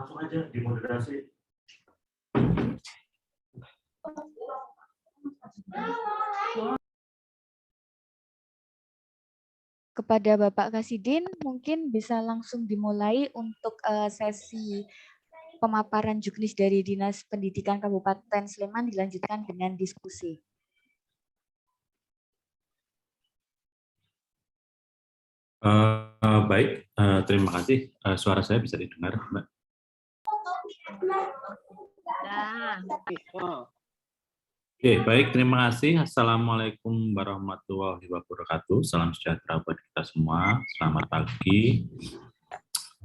Langsung aja dimoderasi. Kepada Bapak Kasidin, mungkin bisa langsung dimulai untuk sesi pemaparan juknis dari Dinas Pendidikan Kabupaten Sleman dilanjutkan dengan diskusi. Baik, terima kasih. Suara saya bisa didengar, Mbak? Oke, baik, terima kasih. Assalamualaikum warahmatullahi wabarakatuh. Salam sejahtera buat kita semua. Selamat pagi,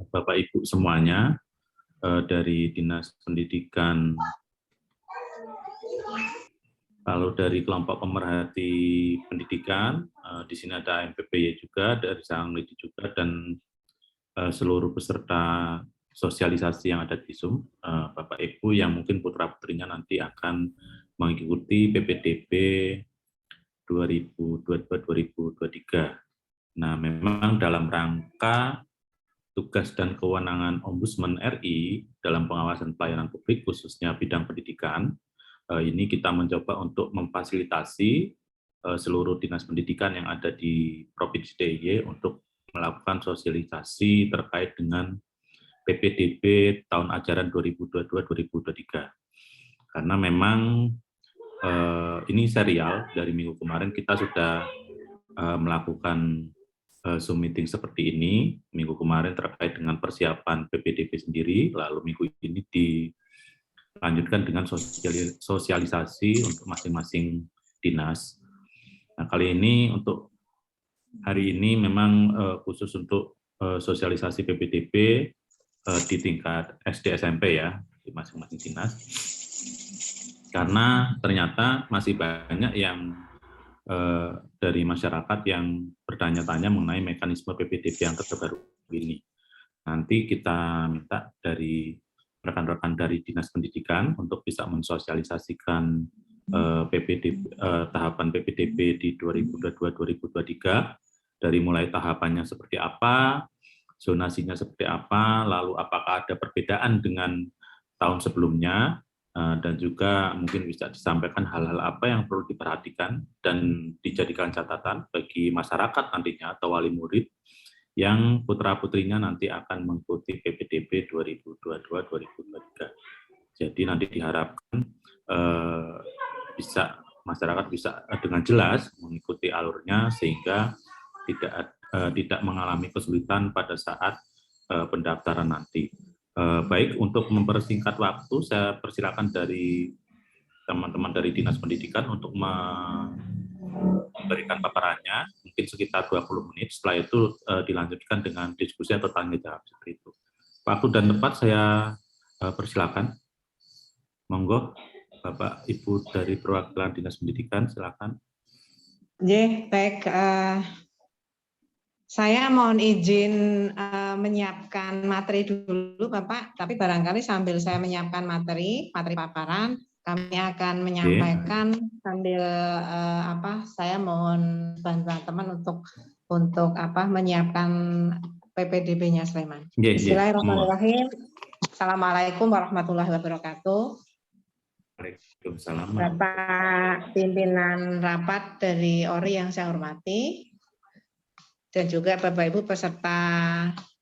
Bapak Ibu semuanya, dari Dinas Pendidikan. Lalu dari kelompok pemerhati pendidikan, di sini ada MPPY juga, dari Sangliti juga, dan seluruh peserta sosialisasi yang ada di Zoom, Bapak Ibu yang mungkin putra-putrinya nanti akan mengikuti PPDB 2022-2023. Nah, memang dalam rangka tugas dan kewenangan Ombudsman RI dalam pengawasan pelayanan publik, khususnya bidang pendidikan, ini kita mencoba untuk memfasilitasi seluruh dinas pendidikan yang ada di Provinsi DIY untuk melakukan sosialisasi terkait dengan PPDB tahun ajaran 2022-2023. Karena memang ini serial, dari minggu kemarin kita sudah melakukan Zoom meeting seperti ini, minggu kemarin terkait dengan persiapan PPDB sendiri, lalu minggu ini dilanjutkan dengan sosialisasi untuk masing-masing dinas. Nah, kali ini untuk hari ini memang khusus untuk sosialisasi PPDB di tingkat SD SMP ya, di masing-masing dinas. Karena ternyata masih banyak yang dari masyarakat yang bertanya-tanya mengenai mekanisme PPDB yang terbaru ini. Nanti kita minta dari rekan-rekan dari Dinas Pendidikan untuk bisa mensosialisasikan tahapan PPDB di 2022-2023, dari mulai tahapannya seperti apa, zonasinya seperti apa, lalu apakah ada perbedaan dengan tahun sebelumnya, dan juga mungkin bisa disampaikan hal-hal apa yang perlu diperhatikan dan dijadikan catatan bagi masyarakat nantinya atau wali murid yang putra-putrinya nanti akan mengikuti PPDB 2022-2023. Jadi nanti diharapkan masyarakat bisa dengan jelas mengikuti alurnya sehingga tidak mengalami kesulitan pada saat pendaftaran nanti. Baik, untuk mempersingkat waktu, saya persilakan dari teman-teman dari Dinas Pendidikan untuk memberikan paparannya, mungkin sekitar 20 menit. Setelah itu dilanjutkan dengan diskusi atau tanya jawab seperti itu. Waktu dan tempat saya persilakan. Monggo, Bapak Ibu dari perwakilan Dinas Pendidikan, silakan. Baik. Saya mohon izin menyiapkan materi dulu, Bapak. Tapi barangkali sambil saya menyiapkan materi paparan, kami akan menyampaikan sambil saya mohon bantuan teman untuk menyiapkan PPDB-nya Sleman. Bismillahirrahmanirrahim. Assalamualaikum warahmatullahi wabarakatuh. Waalaikumsalam. Bapak pimpinan rapat dari ORI yang saya hormati, dan juga Bapak Ibu peserta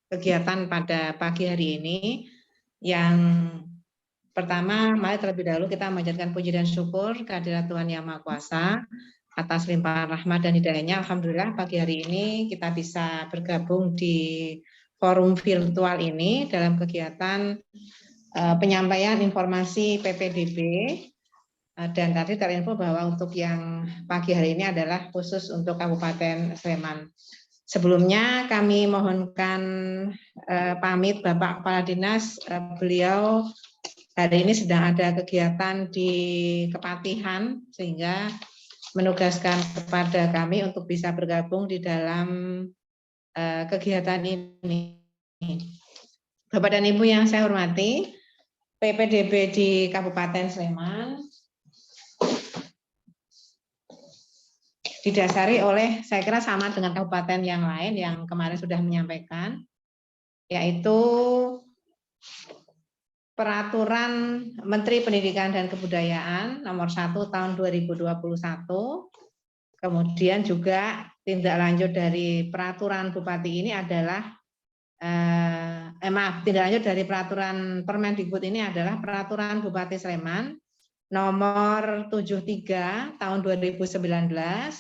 kegiatan pada pagi hari ini. Yang pertama, mari terlebih dahulu kita menjadikan puji dan syukur kehadirat Tuhan Yang Maha Kuasa atas limpahan rahmat dan hidayahnya. Alhamdulillah pagi hari ini kita bisa bergabung di forum virtual ini dalam kegiatan penyampaian informasi PPDB. Dan tadi terinfo bahwa untuk yang pagi hari ini adalah khusus untuk Kabupaten Sleman. Sebelumnya kami mohonkan pamit Bapak Kepala Dinas, beliau hari ini sedang ada kegiatan di Kepatihan sehingga menugaskan kepada kami untuk bisa bergabung di dalam kegiatan ini. Bapak dan Ibu yang saya hormati, PPDB di Kabupaten Sleman didasari oleh, saya kira sama dengan kabupaten yang lain yang kemarin sudah menyampaikan, yaitu Peraturan Menteri Pendidikan dan Kebudayaan nomor 1 tahun 2021. Kemudian juga tindak lanjut dari peraturan Bupati ini adalah tindak lanjut dari peraturan Permendikbud ini adalah peraturan Bupati Sleman nomor 73 tahun 2019,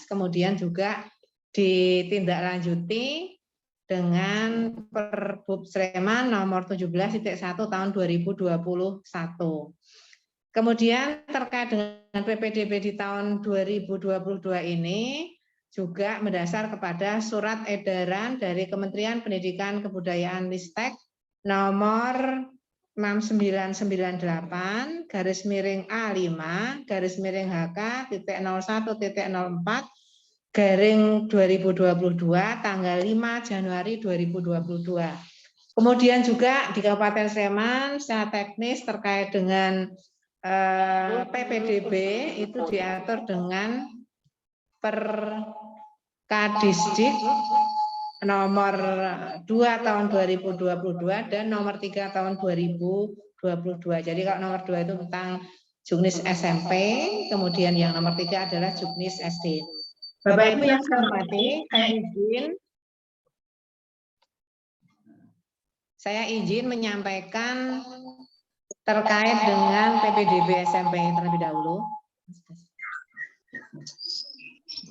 kemudian juga ditindaklanjuti dengan Perbub Sleman nomor 17.1 tahun 2021. Kemudian terkait dengan PPDB di tahun 2022 ini juga mendasar kepada surat edaran dari Kementerian Pendidikan Kebudayaan Ristek nomor 6998 /HK-01.04/2022 tanggal 5 Januari 2022. Kemudian juga di Kabupaten Sleman secara teknis terkait dengan PPDB itu diatur dengan Perkadisdik nomor 2 tahun 2022 dan nomor 3 tahun 2022. Jadi kalau nomor 2 itu tentang Juknis SMP, kemudian yang nomor 3 adalah Juknis SD. Bapak Ibu yang saya hormati, saya izin menyampaikan terkait dengan PPDB SMP terlebih dahulu.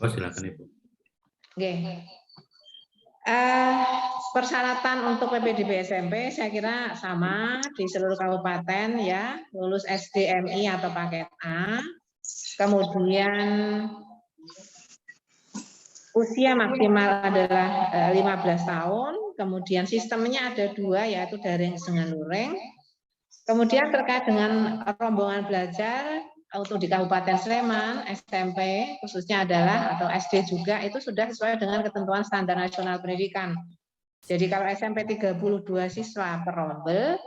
Oh, silakan Ibu. Oke. Persyaratan untuk PPDB SMP saya kira sama di seluruh kabupaten ya, lulus SDMI atau paket A, kemudian usia maksimal adalah 15 tahun, kemudian sistemnya ada 2 yaitu daring dengan luring. Kemudian terkait dengan rombongan belajar untuk di Kabupaten Sleman, SMP khususnya adalah atau SD juga itu sudah sesuai dengan ketentuan standar nasional pendidikan. Jadi kalau SMP 32 siswa per rombel,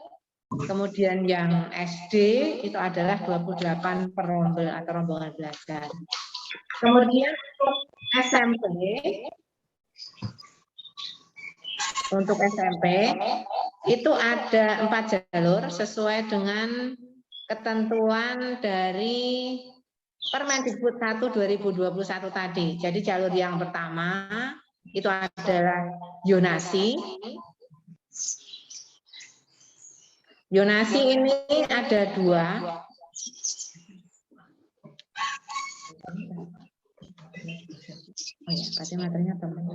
kemudian yang SD itu adalah 28 per rombel atau rombongan belajar. Kemudian untuk SMP itu ada 4 jalur sesuai dengan ketentuan dari Permendikbud 1 2021 tadi. Jadi jalur yang pertama itu adalah zonasi. Zonasi ini ada 2. Oh ya, pasti materinya teman.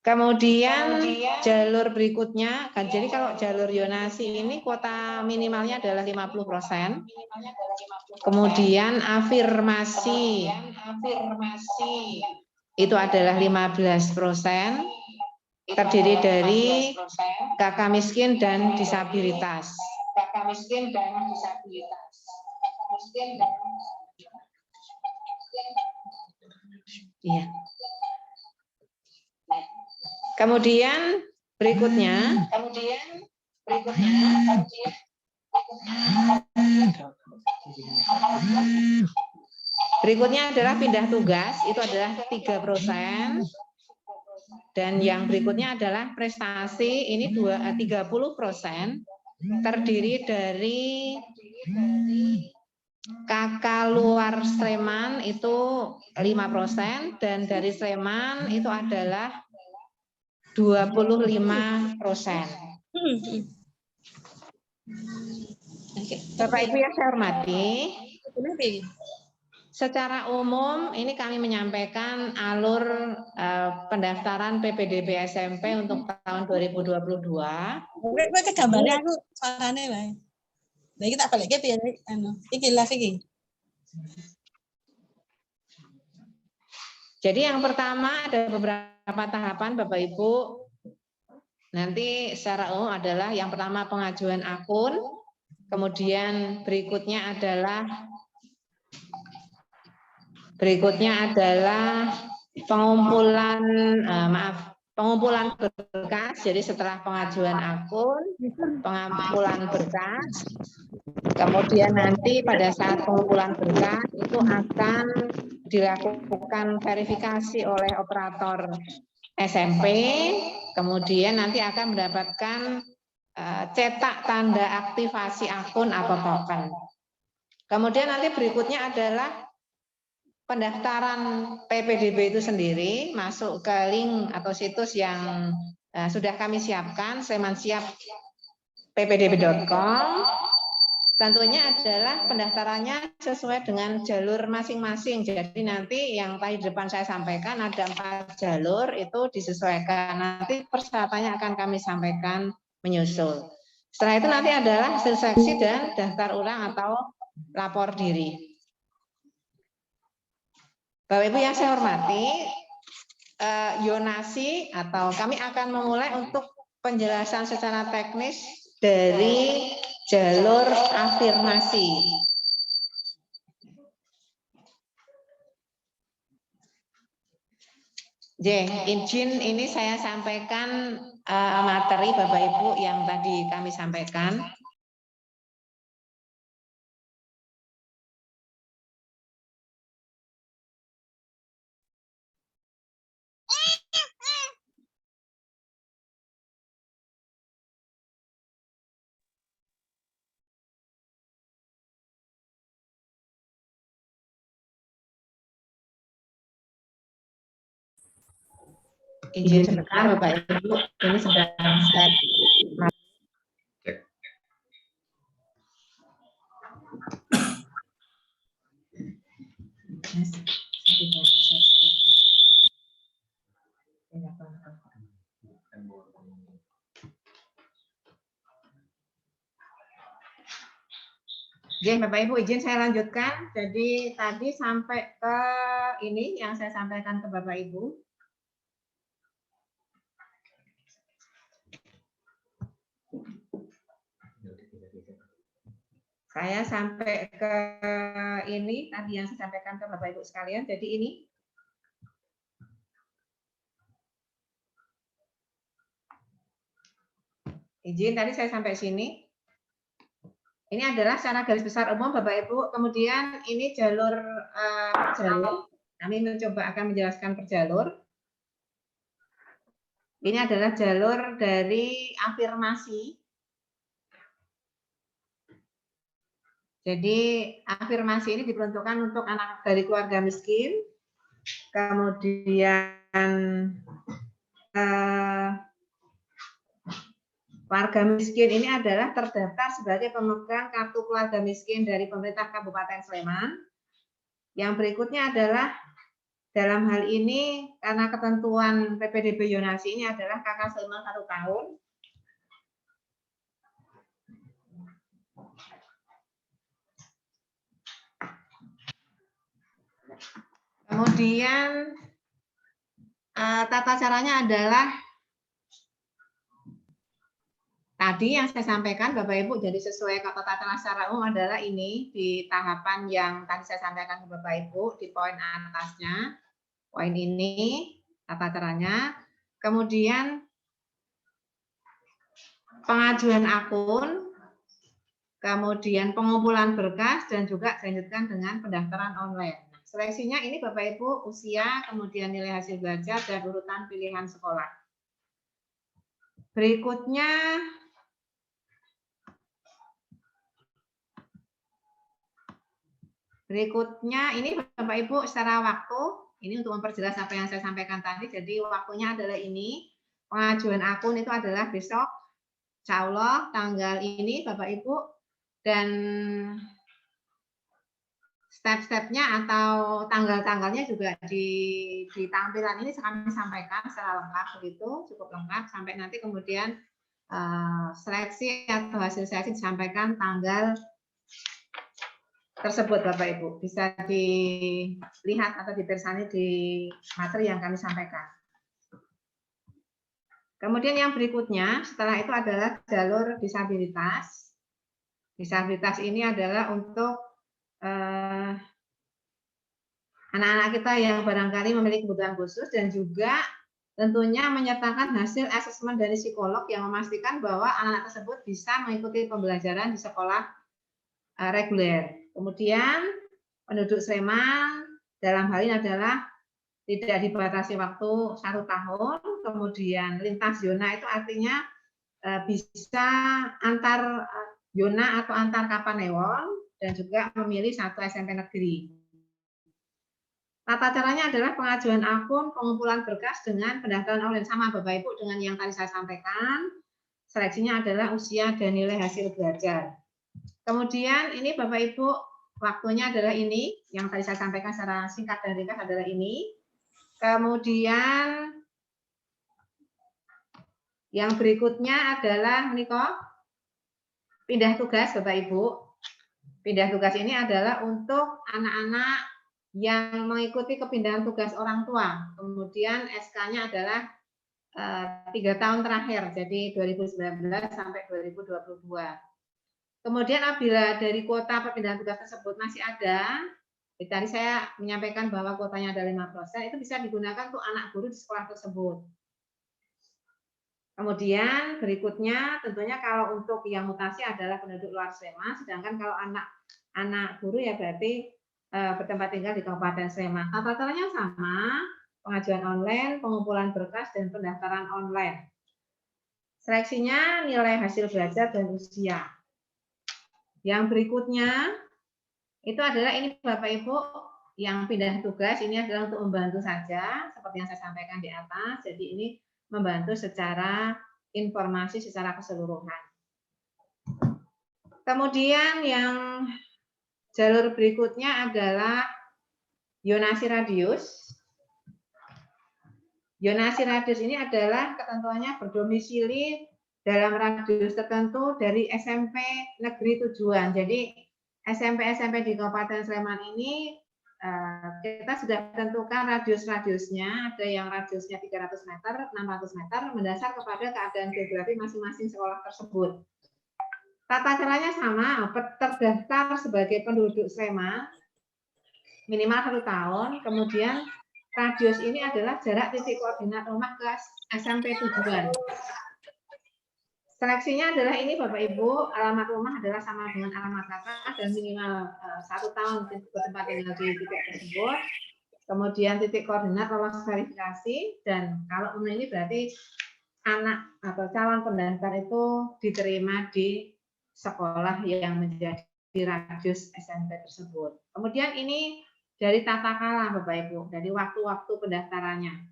Kemudian jalur berikutnya, kan jadi kalau jalur zonasi ini kuota minimalnya adalah 50%. Kemudian afirmasi itu adalah 15%, terdiri dari kakak miskin dan disabilitas. Iya. Kemudian berikutnya adalah pindah tugas, itu adalah 3%. Dan yang berikutnya adalah prestasi, ini 30%, terdiri dari kakak luar Sleman itu 5%, dan dari Sleman itu adalah 25%. Bapak Ibu yang saya hormati, secara umum ini kami menyampaikan alur pendaftaran PPDB SMP untuk tahun 2022. Kowe kegambarnya aku suarane wae. Lah iki tak balikke piye iki live iki. Jadi yang pertama ada beberapa tahapan Bapak Ibu. Nanti secara umum adalah yang pertama pengajuan akun, kemudian berikutnya adalah pengumpulan berkas. Jadi setelah pengajuan akun, pengumpulan berkas, kemudian nanti pada saat pengumpulan berkas itu akan dilakukan verifikasi oleh operator SMP, kemudian nanti akan mendapatkan cetak tanda aktivasi akun atau token. Kemudian nanti berikutnya adalah pendaftaran PPDB itu sendiri, masuk ke link atau situs yang sudah kami siapkan, slemansiap.ppdb.com. Tentunya adalah pendaftarannya sesuai dengan jalur masing-masing. Jadi nanti yang tadi di depan saya sampaikan ada 4 jalur, itu disesuaikan. Nanti persyaratannya akan kami sampaikan menyusul. Setelah itu nanti adalah hasil seleksi dan daftar ulang atau lapor diri. Bapak Ibu yang saya hormati, Yonasi atau kami akan memulai untuk penjelasan secara teknis dari jalur afirmasi. Izin ini saya sampaikan materi Bapak Ibu yang tadi kami sampaikan. Izin sebentar Bapak Ibu, ini sedang saya Oke, Bapak Ibu izin saya lanjutkan. Jadi tadi sampai ke ini yang saya sampaikan ke Bapak Ibu. Saya sampai ke ini tadi yang saya sampaikan ke Bapak Ibu sekalian. Jadi ini izin tadi saya sampai sini. Ini adalah secara garis besar umum Bapak Ibu. Kemudian ini jalur per jalur. Kami mencoba akan menjelaskan per jalur. Ini adalah jalur dari afirmasi. Jadi afirmasi ini diperuntukkan untuk anak dari keluarga miskin. Kemudian warga miskin ini adalah terdaftar sebagai pemegang kartu keluarga miskin dari pemerintah Kabupaten Sleman. Yang berikutnya adalah dalam hal ini karena ketentuan PPDB Yonasi ini adalah kakak Sleman 1 tahun. Kemudian tata caranya adalah tadi yang saya sampaikan Bapak Ibu, jadi sesuai tata cara secara umum adalah ini di tahapan yang tadi saya sampaikan ke Bapak Ibu di poin atasnya, poin ini tata caranya. Kemudian pengajuan akun, kemudian pengumpulan berkas dan juga dilanjutkan dengan pendaftaran online. Seleksinya ini Bapak Ibu usia, kemudian nilai hasil belajar dan urutan pilihan sekolah. Berikutnya ini Bapak Ibu secara waktu, ini untuk memperjelas apa yang saya sampaikan tadi. Jadi waktunya adalah ini, pengajuan akun itu adalah besok, insya Allah tanggal ini Bapak Ibu, dan step-stepnya atau tanggal-tanggalnya juga di tampilan ini kami sampaikan secara lengkap begitu, cukup lengkap sampai nanti kemudian seleksi atau hasil seleksi disampaikan tanggal tersebut Bapak Ibu. Bisa dilihat atau dipersani di materi yang kami sampaikan. Kemudian yang berikutnya setelah itu adalah jalur disabilitas. Disabilitas ini adalah untuk anak-anak kita yang barangkali memiliki kebutuhan khusus dan juga tentunya menyertakan hasil asesmen dari psikolog yang memastikan bahwa anak-anak tersebut bisa mengikuti pembelajaran di sekolah reguler. Kemudian penduduk Sleman dalam hal ini adalah tidak dibatasi waktu 1 tahun, kemudian lintas zona itu artinya bisa antar zona atau antar Kapanewon, dan juga memilih satu SMP negeri. Tata caranya adalah pengajuan akun, pengumpulan berkas dengan pendaftaran online, sama Bapak Ibu dengan yang tadi saya sampaikan. Seleksinya adalah usia dan nilai hasil belajar. Kemudian ini Bapak Ibu, waktunya adalah ini, yang tadi saya sampaikan secara singkat dan ringkas adalah ini. Kemudian yang berikutnya adalah pindah tugas Bapak Ibu. Pindah tugas ini adalah untuk anak-anak yang mengikuti kepindahan tugas orang tua. Kemudian SK-nya adalah 3 tahun terakhir, jadi 2019 sampai 2022. Kemudian apabila dari kuota perpindahan tugas tersebut masih ada, tadi saya menyampaikan bahwa kuotanya ada 5%, itu bisa digunakan untuk anak guru di sekolah tersebut. Kemudian berikutnya tentunya kalau untuk yang mutasi adalah penduduk luar Sleman, sedangkan kalau anak guru ya berarti bertempat tinggal di Kabupaten Sleman. Tata caranya sama, pengajuan online, pengumpulan berkas, dan pendaftaran online. Seleksinya nilai hasil belajar dan usia. Yang berikutnya itu adalah ini Bapak Ibu yang pindah tugas, ini adalah untuk membantu saja seperti yang saya sampaikan di atas. Jadi ini membantu secara informasi secara keseluruhan. Kemudian yang jalur berikutnya adalah zonasi radius. Zonasi radius ini adalah ketentuannya berdomisili dalam radius tertentu dari SMP negeri tujuan. Jadi SMP-SMP di Kabupaten Sleman ini kita sudah tentukan radius-radiusnya, ada yang radiusnya 300 meter, 600 meter, mendasar kepada keadaan geografi masing-masing sekolah tersebut. Tata caranya sama, terdaftar sebagai penduduk Sleman, minimal 1 tahun, kemudian radius ini adalah jarak titik koordinat rumah ke SMP tujuan. Seleksinya adalah ini Bapak Ibu, alamat rumah adalah sama dengan alamat kakak dan minimal 1 tahun bertempat tinggal di titik tersebut. Kemudian titik koordinat lolos verifikasi, dan kalau ini berarti anak atau calon pendaftar itu diterima di sekolah yang menjadi radius SMP tersebut. Kemudian ini dari tata kala Bapak Ibu, dari waktu-waktu pendaftarannya.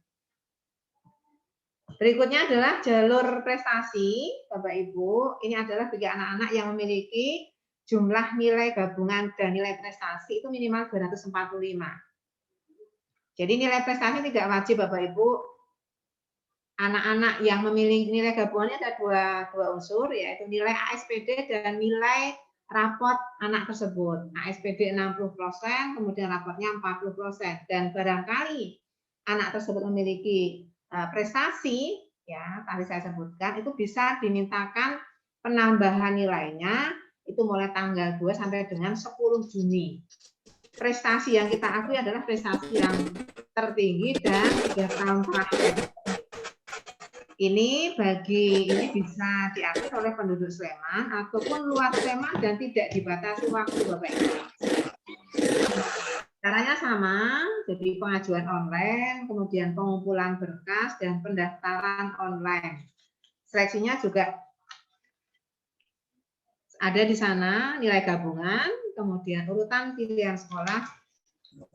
Berikutnya adalah jalur prestasi, Bapak Ibu. Ini adalah bagi anak-anak yang memiliki jumlah nilai gabungan dan nilai prestasi itu minimal 245. Jadi nilai prestasi tidak wajib Bapak Ibu. Anak-anak yang memiliki nilai gabungannya ada dua unsur, yaitu nilai ASPD dan nilai raport anak tersebut. ASPD 60%, kemudian raportnya 40%. Dan barangkali anak tersebut memiliki prestasi, ya tadi saya sebutkan, itu bisa dimintakan penambahan nilainya itu mulai tanggal 2 sampai dengan 10 Juni. Prestasi yang kita akui adalah prestasi yang tertinggi dan 3 tahun terakhir. Ini bisa diakui oleh penduduk Sleman ataupun luar Sleman dan tidak dibatasi waktu Bapak Ibu. Caranya sama, jadi pengajuan online, kemudian pengumpulan berkas, dan pendaftaran online. Seleksinya juga ada di sana, nilai gabungan, kemudian urutan pilihan sekolah,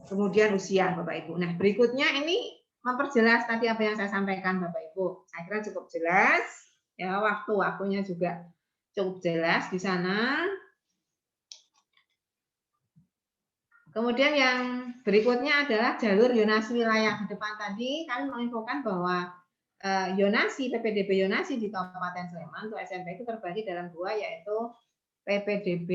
kemudian usia Bapak Ibu. Nah, berikutnya ini memperjelas tadi apa yang saya sampaikan Bapak Ibu. Saya kira cukup jelas, ya waktu-waktunya juga cukup jelas di sana. Kemudian yang berikutnya adalah jalur zonasi wilayah. Ke depan tadi kami menginfokan bahwa zonasi, PPDB zonasi di Kabupaten Sleman untuk SMP itu terbagi dalam 2, yaitu PPDB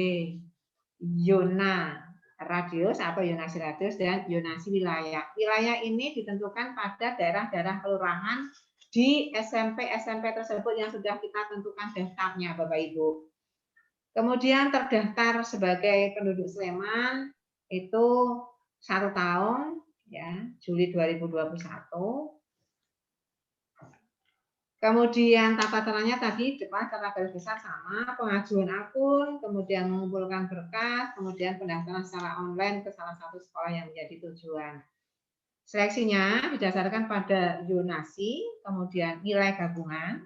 zona radius atau zonasi radius dan zonasi wilayah. Wilayah ini ditentukan pada daerah-daerah kelurahan di SMP-SMP tersebut yang sudah kita tentukan daftarnya Bapak Ibu. Kemudian terdaftar sebagai penduduk Sleman itu 1 tahun, ya Juli 2021. Kemudian tata caranya tadi depan secara garis besar sama, pengajuan akun, kemudian mengumpulkan berkas, kemudian pendaftaran secara online ke salah satu sekolah yang menjadi tujuan. Seleksinya didasarkan pada zonasi, kemudian nilai gabungan,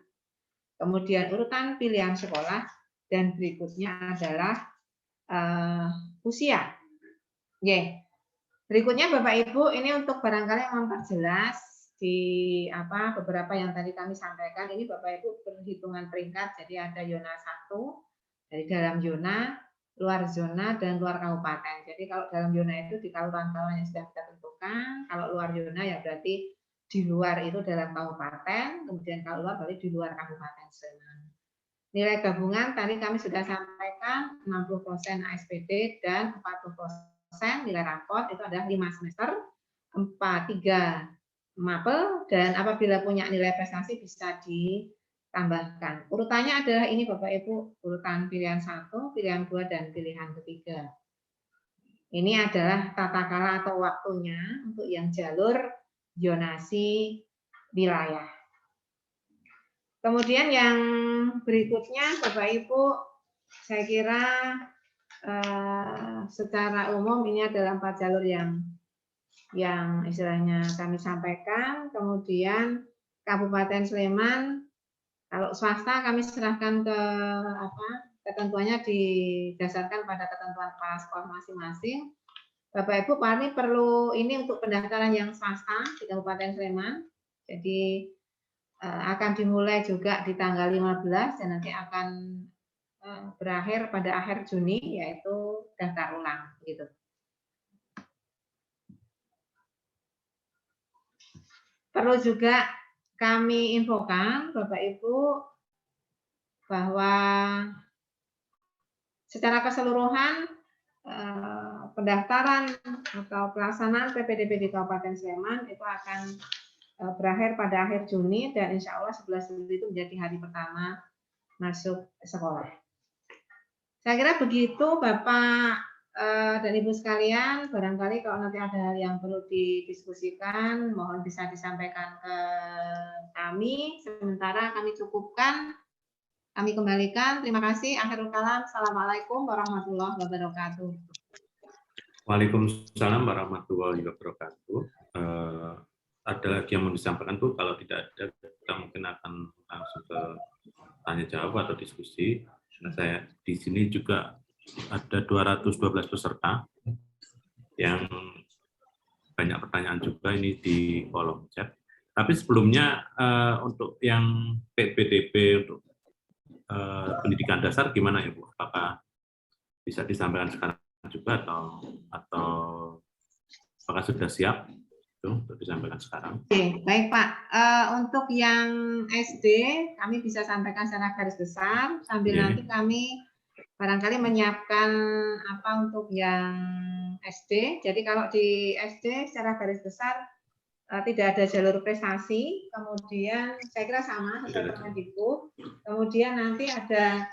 kemudian urutan pilihan sekolah, dan berikutnya adalah usia. Berikutnya Bapak Ibu, ini untuk barangkali memperjelas di beberapa yang tadi kami sampaikan. Ini Bapak Ibu perhitungan peringkat, jadi ada zona 1 dari dalam zona, luar zona, dan luar kabupaten. Jadi kalau dalam zona itu di kelurahan-kelurahan yang sudah kita tentukan, kalau luar zona ya berarti di luar itu dalam kabupaten, kemudian kalau luar berarti di luar Kabupaten Sleman. Nilai gabungan tadi kami sudah sampaikan 60% ASPD dan 40% nilai raport itu adalah 5 semester, 3 mapel, dan apabila punya nilai prestasi bisa ditambahkan. Urutannya adalah ini Bapak Ibu, urutan pilihan 1, pilihan 2, dan pilihan ketiga. Ini adalah tata cara atau waktunya untuk yang jalur zonasi wilayah. Kemudian yang berikutnya Bapak Ibu, saya kira secara umum ini adalah 4 jalur yang istilahnya kami sampaikan. Kemudian Kabupaten Sleman, kalau swasta kami serahkan ke ketentuannya didasarkan pada ketentuan kepala sekolah masing-masing. Bapak Ibu, Pak ini perlu ini untuk pendaftaran yang swasta di Kabupaten Sleman. Jadi akan dimulai juga di tanggal 15 dan nanti akan berakhir pada akhir Juni, yaitu daftar ulang gitu. Perlu juga kami infokan Bapak Ibu bahwa secara keseluruhan pendaftaran atau pelaksanaan PPDB di Kabupaten Sleman itu akan berakhir pada akhir Juni, dan insya Allah 11 Juli itu menjadi hari pertama masuk sekolah. Saya kira begitu Bapak dan Ibu sekalian, barangkali kalau nanti ada hal yang perlu didiskusikan, mohon bisa disampaikan ke kami. Sementara kami cukupkan, kami kembalikan. Terima kasih. Akhirul kalam. Assalamualaikum warahmatullahi wabarakatuh. Waalaikumsalam warahmatullahi wabarakatuh. Ada lagi yang mau disampaikan Bu? Kalau tidak ada, kita mungkin akan langsung ke tanya jawab atau diskusi. Nah, saya di sini juga ada 212 peserta yang banyak pertanyaan juga ini di kolom chat. Tapi sebelumnya untuk yang PPDB untuk pendidikan dasar gimana ya Bu? Apakah bisa disampaikan sekarang juga atau apakah sudah siap itu untuk disampaikan sekarang? Oke, baik Pak. Untuk yang SD kami bisa sampaikan secara garis besar sambil nanti kami barangkali menyiapkan untuk yang SD. Jadi kalau di SD secara garis besar tidak ada jalur prestasi, kemudian saya kira sama seperti Permendikbud. Kemudian nanti ada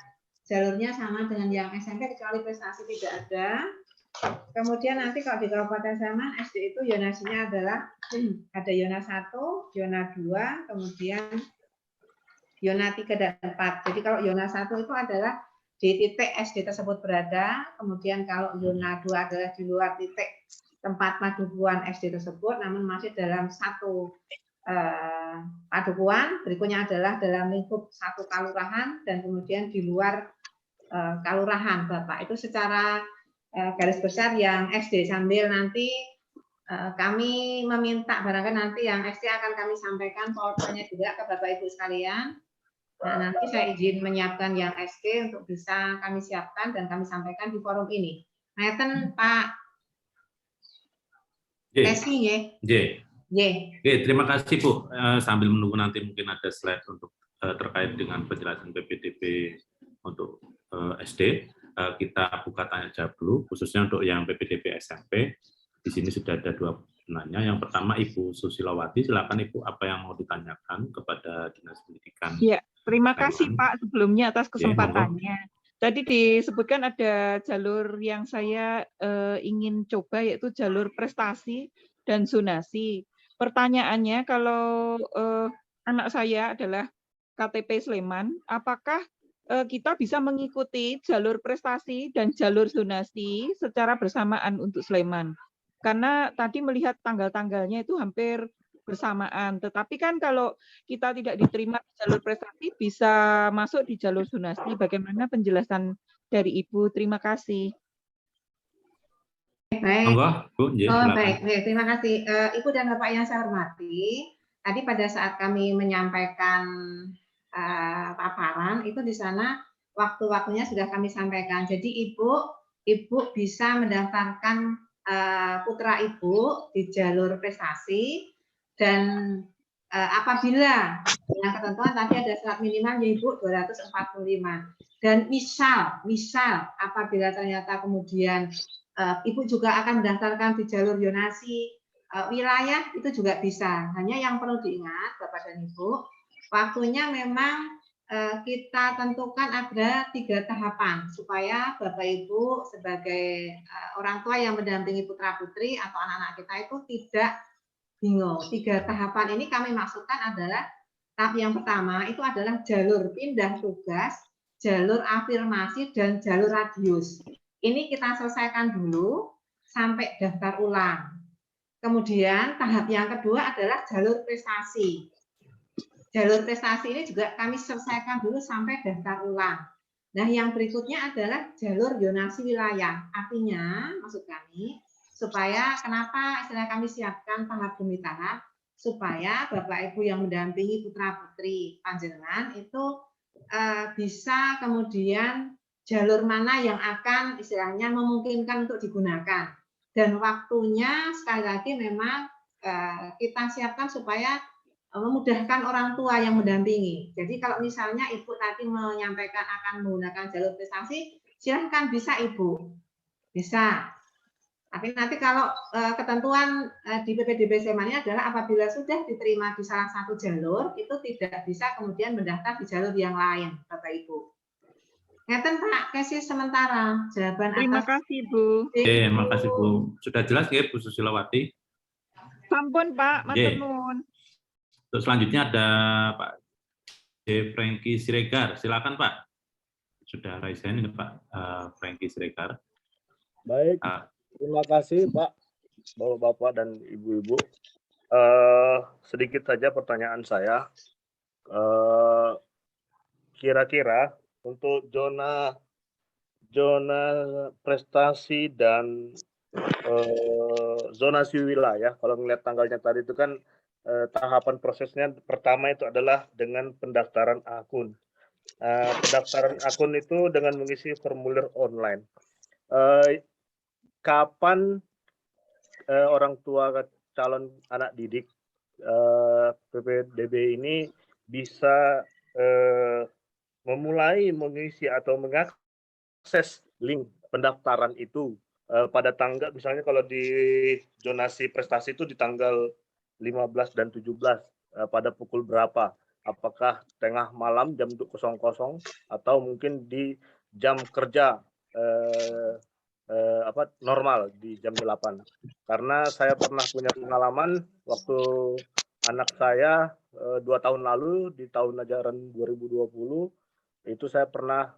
jalurnya sama dengan yang SMP kecuali prestasi tidak ada. Kemudian nanti kalau di Kabupaten Sleman SD itu zonasinya adalah ada zona 1, zona 2, kemudian zona 3 dan 4. Jadi kalau zona 1 itu adalah di titik SD tersebut berada, kemudian kalau zona 2 adalah di luar titik tempat padukuhan SD tersebut, namun masih dalam satu padukuhan, berikutnya adalah dalam lingkup satu kalurahan, dan kemudian di luar kalurahan Bapak. Itu secara garis besar yang SD, sambil nanti kami meminta barangkali nanti yang SD akan kami sampaikan PowerPoint-nya juga ke Bapak Ibu sekalian. Nah, nanti saya izin menyiapkan yang SD untuk bisa kami siapkan dan kami sampaikan di forum ini. Ngeten Pak Tesi terima kasih Bu. Sambil menunggu nanti mungkin ada slide untuk terkait dengan penjelasan PPDB untuk SD. Kita buka tanya jawab dulu, khususnya untuk yang PPDB SMP. Di sini sudah ada 2 penanya. Yang pertama Ibu Susilawati, silakan Ibu, apa yang mau ditanyakan kepada Dinas Pendidikan? Ya, terima kasih Pak sebelumnya atas kesempatannya. Tadi disebutkan ada jalur yang saya ingin coba, yaitu jalur prestasi dan zonasi. Pertanyaannya, kalau anak saya adalah KTP Sleman, apakah kita bisa mengikuti jalur prestasi dan jalur zonasi secara bersamaan untuk Sleman? Karena tadi melihat tanggal-tanggalnya itu hampir bersamaan. Tetapi kan kalau kita tidak diterima di jalur prestasi, bisa masuk di jalur zonasi. Bagaimana penjelasan dari Ibu? Terima kasih. Baik. Monggo, Bu, silakan. Baik, terima kasih. Ibu dan Bapak yang saya hormati, tadi pada saat kami menyampaikan paparan, itu di sana waktu-waktunya sudah kami sampaikan. Jadi Ibu bisa mendaftarkan putra Ibu di jalur prestasi, dan apabila dengan ketentuan tadi ada syarat minimal ya Ibu 245. Dan misal apabila ternyata kemudian Ibu juga akan mendaftarkan di jalur zonasi wilayah, itu juga bisa. Hanya yang perlu diingat Bapak dan Ibu, waktunya memang kita tentukan ada 3 tahapan supaya Bapak Ibu sebagai orang tua yang mendampingi putra putri atau anak-anak kita itu tidak bingung. 3 tahapan ini kami maksudkan adalah tahap yang pertama itu adalah jalur pindah tugas, jalur afirmasi, dan jalur radius. Ini kita selesaikan dulu sampai daftar ulang. Kemudian tahap yang kedua adalah jalur prestasi. Jalur prestasi ini juga kami selesaikan dulu sampai daftar ulang. Nah, yang berikutnya adalah jalur zonasi wilayah. Artinya, maksud kami, supaya kenapa istilah kami siapkan tahap demi tahap, supaya Bapak Ibu yang mendampingi putra-putri panjenengan itu bisa kemudian jalur mana yang akan istilahnya memungkinkan untuk digunakan. Dan waktunya sekali lagi memang kita siapkan supaya memudahkan orang tua yang mendampingi. Jadi kalau misalnya Ibu tadi menyampaikan akan menggunakan jalur prestasi, silahkan bisa Ibu. Bisa. Tapi nanti kalau ketentuan di PPDB SMA ini adalah apabila sudah diterima di salah satu jalur, itu tidak bisa kemudian mendaftar di jalur yang lain, Bapak Ibu. Ngeten Pak, kasih sementara jawaban Terima atas. kasih, Bu. Terima kasih, Bu. Sudah jelas ya, Bu Susilawati? Sampun, Pak. Matur nuwun. Untuk selanjutnya ada Pak Franky Siregar. Silakan, Pak. Sudah raise hand ini, Pak Franky Siregar. Baik, terima kasih Pak, Bapak-Bapak dan Ibu-Ibu. Sedikit saja pertanyaan saya. Kira-kira untuk zona prestasi dan zonasi wilayah, kalau melihat tanggalnya tadi itu kan tahapan prosesnya pertama itu adalah dengan pendaftaran akun. Pendaftaran akun itu dengan mengisi formulir online. Kapan orang tua calon anak didik PPDB ini bisa memulai mengisi atau mengakses link pendaftaran itu pada tanggal, misalnya kalau di zonasi prestasi itu di tanggal 15 dan 17 pada pukul berapa? Apakah tengah malam jam 00 atau mungkin di jam kerja normal di jam 8. Karena saya pernah punya pengalaman waktu anak saya 2 tahun lalu di tahun ajaran 2020 itu saya pernah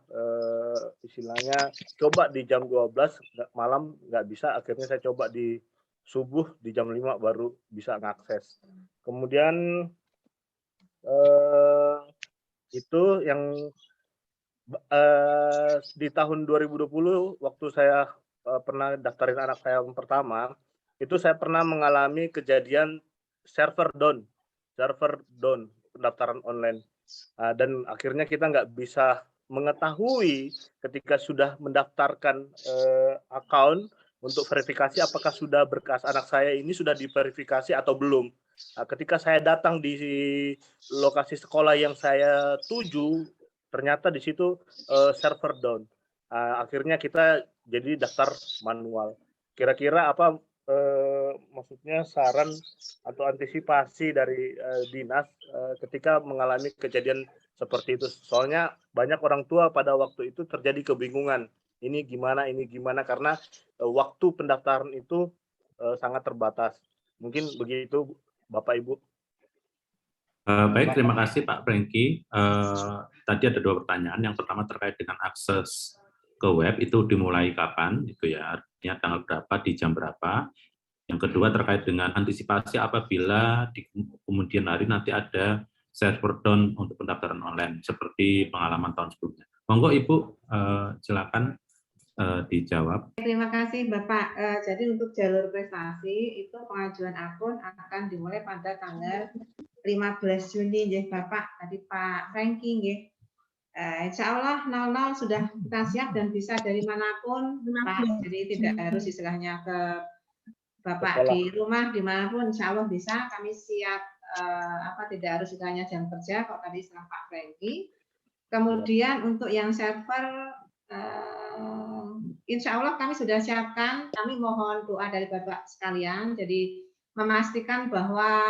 istilahnya coba di jam 12 malam nggak bisa, akhirnya saya coba di subuh di jam 5 baru bisa ngakses. Kemudian itu yang di tahun 2020 waktu saya pernah daftarin anak saya yang pertama, itu saya pernah mengalami kejadian server down pendaftaran online. Dan akhirnya kita nggak bisa mengetahui ketika sudah mendaftarkan account untuk verifikasi apakah sudah berkas anak saya ini sudah diverifikasi atau belum. Ketika saya datang di lokasi sekolah yang saya tuju, ternyata di situ server down. Akhirnya kita jadi daftar manual. Kira-kira apa maksudnya saran atau antisipasi dari dinas ketika mengalami kejadian seperti itu? Soalnya banyak orang tua pada waktu itu terjadi kebingungan. Ini gimana karena waktu pendaftaran itu sangat terbatas. Mungkin begitu Bapak Ibu. Baik, terima kasih Pak Franky. Tadi ada 2 pertanyaan. Yang pertama terkait dengan akses ke web itu dimulai kapan, gitu ya? Artinya tanggal berapa, di jam berapa? Yang kedua terkait dengan antisipasi apabila di kemudian hari nanti ada server down untuk pendaftaran online seperti pengalaman tahun sebelumnya. Monggo Ibu, silakan dijawab. Terima kasih Bapak. Jadi untuk jalur prestasi itu pengajuan akun akan dimulai pada tanggal 15 Juni ya Bapak. Tadi Pak Franky nggih. Insya Allah 00 sudah kita siap dan bisa dari manapun Pak. Jadi tidak harus istilahnya ke Bapak di rumah dimanapun Insya Allah bisa. Kami siap tidak harus istilahnya jam kerja kok tadi setelah Pak Franky. Kemudian untuk yang server Insya Allah kami sudah siapkan. Kami mohon doa dari Bapak sekalian. Jadi memastikan bahwa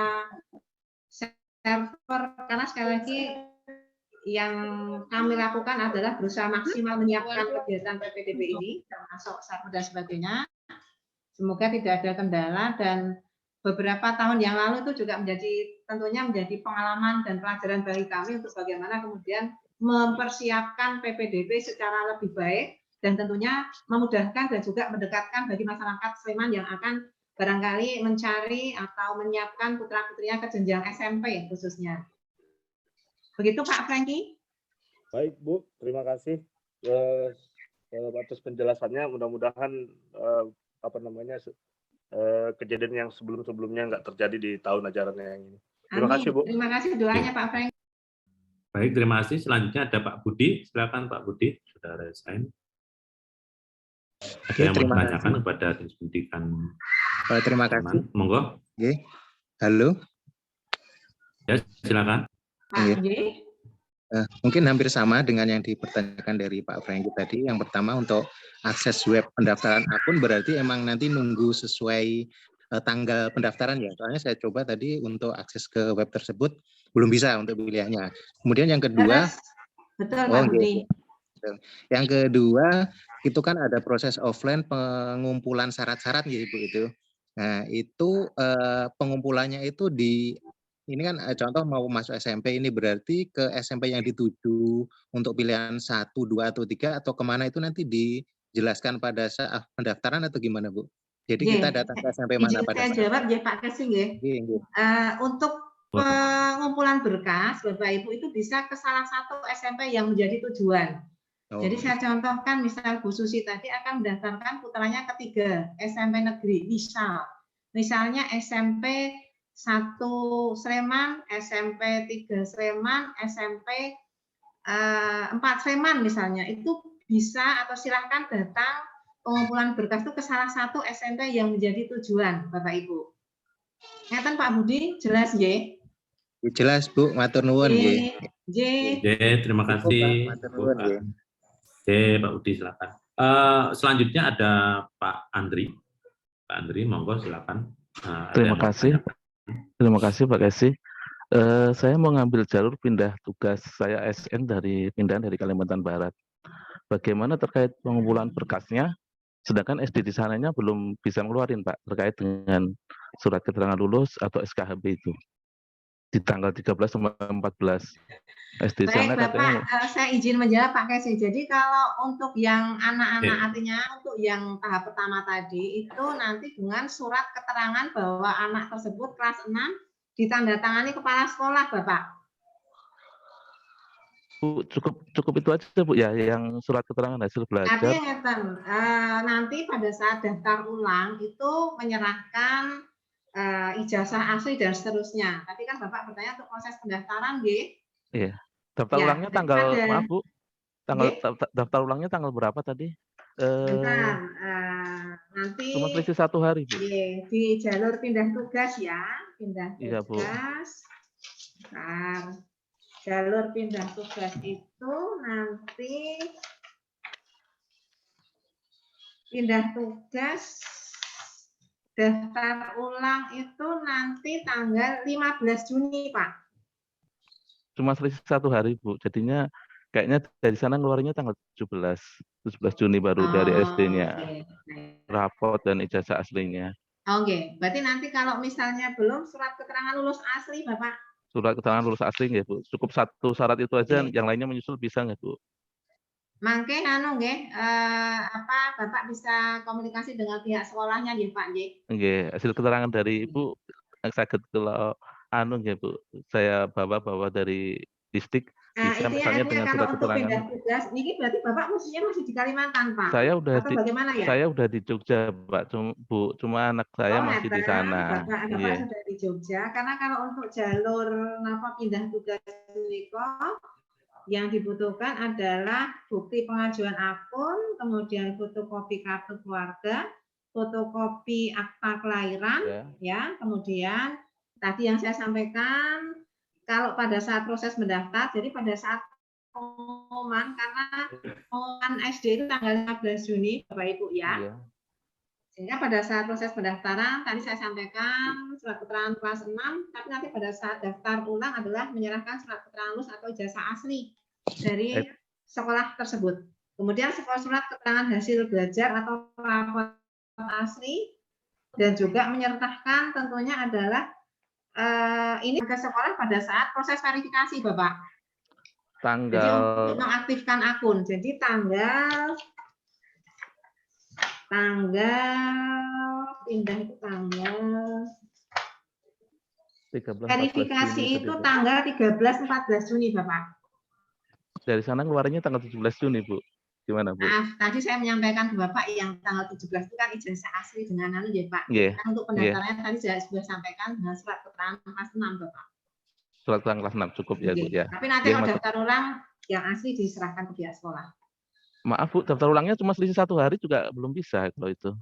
server, karena sekali lagi yang kami lakukan adalah berusaha maksimal menyiapkan kegiatan PPDB ini, termasuk server dan sebagainya. Semoga tidak ada kendala dan beberapa tahun yang lalu itu juga tentunya menjadi pengalaman dan pelajaran bagi kami untuk bagaimana kemudian mempersiapkan PPDB secara lebih baik dan tentunya memudahkan dan juga mendekatkan bagi masyarakat Sleman yang akan barangkali mencari atau menyiapkan putra-putrinya ke jenjang SMP khususnya. Begitu Pak Franky. Baik Bu, terima kasih atas penjelasannya. Mudah-mudahan kejadian yang sebelum-sebelumnya nggak terjadi di tahun ajaran yang ini. Terima kasih Bu. Terima kasih doanya Pak Franky. Baik, terima kasih. Selanjutnya ada Pak Budi. Silakan Pak Budi, sudah resign. Ada yang mau ditanyakan kepada Dinas Pendidikan? Terima kasih. Monggo. Oke. Halo. Ya, silakan. Pak mungkin hampir sama dengan yang dipertanyakan dari Pak Franky tadi. Yang pertama untuk akses web pendaftaran akun berarti emang nanti nunggu sesuai tanggal pendaftaran ya. Soalnya saya coba tadi untuk akses ke web tersebut belum bisa untuk pilihannya. Kemudian yang kedua, betul Pak Budi. Yang kedua itu kan ada proses offline pengumpulan syarat-syarat gitu Bu itu. Nah itu pengumpulannya itu ini kan contoh mau masuk SMP ini berarti ke SMP yang dituju untuk pilihan 1, 2, atau 3 atau kemana itu nanti dijelaskan pada saat pendaftaran atau gimana Bu? Jadi kita datang ke SMP mana pada saat? Saya jawab ya Pak Kesing ya. Untuk pengumpulan berkas Bapak Ibu itu bisa ke salah satu SMP yang menjadi tujuan. Jadi saya contohkan misal Bu Susi tadi akan mendaftarkan putranya ke 3 SMP negeri. Misalnya SMP 1 Sleman, SMP 3 Sleman, SMP 4 Sleman misalnya, itu bisa atau silahkan datang pengumpulan berkas itu ke salah satu SMP yang menjadi tujuan Bapak Ibu. Ngeten Pak Budi, jelas nggih? Jelas Bu, matur nuwun nggih. Terima kasih. Matur nuwun nggih. Pak Budi silakan. Selanjutnya ada Pak Andri. Pak Andri, monggo silakan. Terima kasih. Terima kasih Pak Kesi. Saya mau ngambil jalur pindah tugas saya SN pindahan dari Kalimantan Barat. Bagaimana terkait pengumpulan berkasnya? Sedangkan SD di sananya belum bisa ngeluarin Pak terkait dengan surat keterangan lulus atau SKHB itu di tanggal 13 sampai 14. SD sana katanya. Bapak, saya izin menjawab Pak Kesi. Jadi kalau untuk yang anak-anak artinya untuk yang tahap pertama tadi itu nanti dengan surat keterangan bahwa anak tersebut kelas 6 ditandatangani kepala sekolah Bapak. Bu, cukup itu aja Bu ya yang surat keterangan hasil belajar. Artinya nanti pada saat daftar ulang itu menyerahkan ijazah asli dan seterusnya. Tapi kan Bapak bertanya untuk proses pendaftaran, nggih? Iya. Daftar ulangnya tanggal maaf Bu. Daftar ulangnya tanggal berapa tadi? Nanti cuma selisih 1 hari Bu. Di jalur pindah tugas ya, Iya, Bu. Nah, jalur pindah tugas itu nanti pindah tugas daftar ulang itu nanti tanggal 15 Juni, Pak. Cuma selisih 1 hari, Bu. Jadinya kayaknya dari sana ngeluarinnya tanggal 17 Juni baru dari SD-nya. Rapot dan ijazah aslinya. Oke, berarti nanti kalau misalnya belum surat keterangan lulus asli, Bapak? Surat keterangan lulus asli nggak, Bu? Cukup 1 syarat itu aja, yang lainnya menyusul bisa nggak, Bu? Mangke anu nggih, Bapak bisa komunikasi dengan pihak sekolahnya nggih, Pak nggih. Nggih, hasil keterangan dari Ibu saged kula anu nggih, Bu, saya bawa dari distrik Nah, bisa itu ya misalnya artinya dengan kalau surat untuk keterangan. pindah tugas, ini berarti Bapak posisinya masih di Kalimantan, Pak? Atau Di bagaimana ya? saya udah di Jogja, Pak, Bu, cuma anak saya Oh, masih di ngeten, sana. Bapak Nggih. sudah di Jogja. Karena kalau untuk jalur napa pindah tugas menika yang dibutuhkan adalah bukti pengajuan akun, kemudian fotokopi kartu keluarga, fotokopi akta kelahiran, ya, kemudian tadi yang saya sampaikan, kalau pada saat proses mendaftar, jadi pada saat pengumuman, karena pengumuman SD itu tanggal 15 Juni, Bapak Ibu ya. Iya. Sehingga pada saat proses pendaftaran, tadi saya sampaikan surat keterangan kelas 6, tapi nanti pada saat daftar ulang adalah menyerahkan surat keterangan lulus atau ijazah asli dari sekolah tersebut. Kemudian surat keterangan hasil belajar atau rapor asli, dan juga menyertakan tentunya adalah ini ke sekolah pada saat proses verifikasi, Bapak. Jadi untuk mengaktifkan akun, jadi tanggal pindah itu tanggal 13, verifikasi Juni, itu tanggal 13-14 Juni, Bapak. Dari sana keluarnya tanggal 17 Juni, Bu. Gimana, Bu? Maaf, tadi saya menyampaikan ke Bapak yang tanggal 17 itu kan ijazah asli dengan anu ya, Pak. Yeah. Kan untuk pendaftarannya tadi saya sudah sampaikan dengan surat keterangan kelas 6, Bapak. Surat keterangan kelas 6 cukup ya, Bu ya. Tapi nanti kalau daftar ulang yang asli diserahkan ke pihak sekolah. Maaf, Bu, daftar ulangnya cuma selisih 1 hari juga belum bisa kalau itu.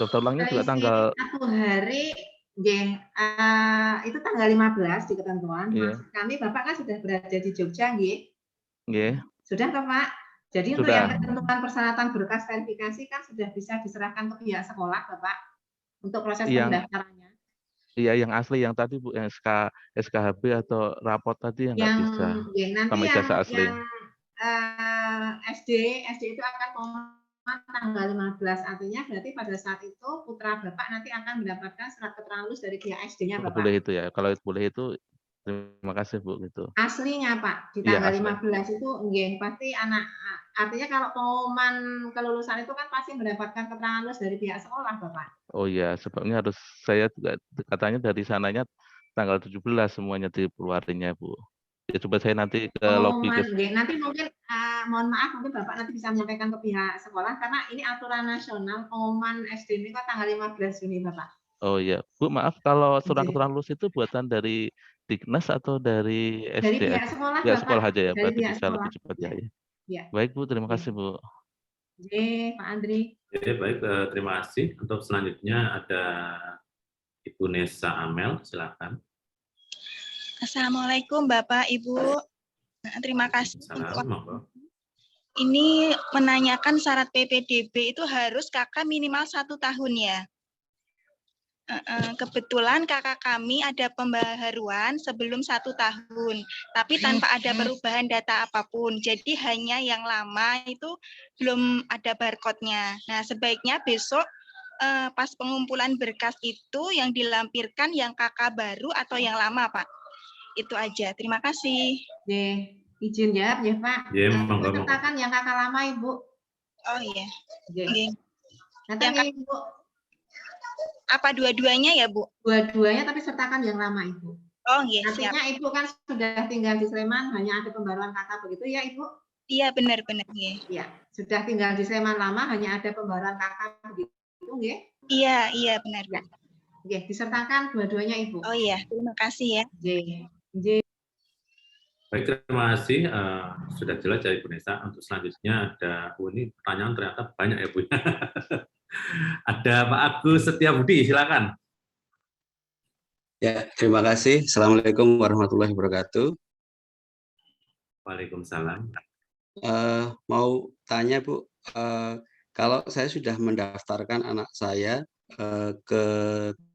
Daftar ulangnya juga tanggal 1 hari, itu tanggal 15 di ketentuan. Maksud kami Bapak kan sudah berada di Jogja, nggih? Nggih. Sudah toh, Pak? Jadi untuk yang ketentuan persyaratan berkas verifikasi kan sudah bisa diserahkan ke pihak sekolah, Bapak, untuk proses pendaftarannya. Iya, yang asli yang tadi, Bu, yang SKHB atau raport tadi yang nggak bisa. Nanti sama ijazah asli. SD itu akan pengumuman tanggal 15, artinya berarti pada saat itu putra Bapak nanti akan mendapatkan surat keterangan lulus dari pihak SD-nya, Bapak. Boleh itu ya, kalau boleh itu terima kasih, Bu, gitu. Aslinya, Pak, di tanggal 15 itu nggih, pasti artinya kalau pengumuman kelulusan itu kan pasti mendapatkan keterangan lulus dari pihak sekolah, Bapak. Oh iya, sebabnya saya juga katanya dari sananya tanggal 17 semuanya dikeluarinnya, Bu. Ya coba saya nanti ke lobby. Nanti mungkin mohon maaf, mungkin Bapak nanti bisa menyampaikan ke pihak sekolah karena ini aturan nasional pengumuman SD ini kok tanggal 15 Juni, Bapak. Oh iya, Bu, maaf kalau surat keterangan lulus itu buatan dari Dignas atau dari SD? Dari pihak sekolah, Pihak sekolah aja ya, berarti bisa sekolah. lebih cepat ya. Ya. Baik, Bu, terima kasih, Bu. Pak Andri. Oke, baik, terima kasih. Untuk selanjutnya ada Ibu Nesa Amel, silakan. Assalamualaikum Bapak Ibu. Terima kasih. Ini menanyakan syarat PPDB itu harus kakak minimal 1 tahun ya. Kebetulan kakak kami ada pembaharuan sebelum 1 tahun, tapi tanpa ada perubahan data apapun. Jadi hanya yang lama itu belum ada barcode-nya. Nah, sebaiknya besok pas pengumpulan berkas itu yang dilampirkan yang kakak baru atau yang lama, Pak? Itu aja. Terima kasih. Izin jawab ya, Pak. Sertakan yang kakak lama, Ibu. Oh iya. Nanti yang Ibu. Apa dua-duanya ya, Bu? Dua-duanya, tapi sertakan yang lama, Ibu. Oh iya, siap. Artinya Ibu kan sudah tinggal di Sleman, hanya ada pembaruan kakak begitu ya, Ibu? Iya, benar-benar. Iya, sudah tinggal di Sleman lama, hanya ada pembaruan kakak begitu, nggih? Iya, benar. Ya. Oke, disertakan dua-duanya, Ibu. Oh iya, terima kasih ya. Baik, terima kasih. Sudah jelas ya, Ibu Nesa. Untuk selanjutnya ada, ini pertanyaan ternyata banyak ya, Bu. Ada Pak Agus Setiabudi, silakan. Ya, terima kasih. Assalamualaikum warahmatullahi wabarakatuh. Waalaikumsalam. Mau tanya, Bu, kalau saya sudah mendaftarkan anak saya ke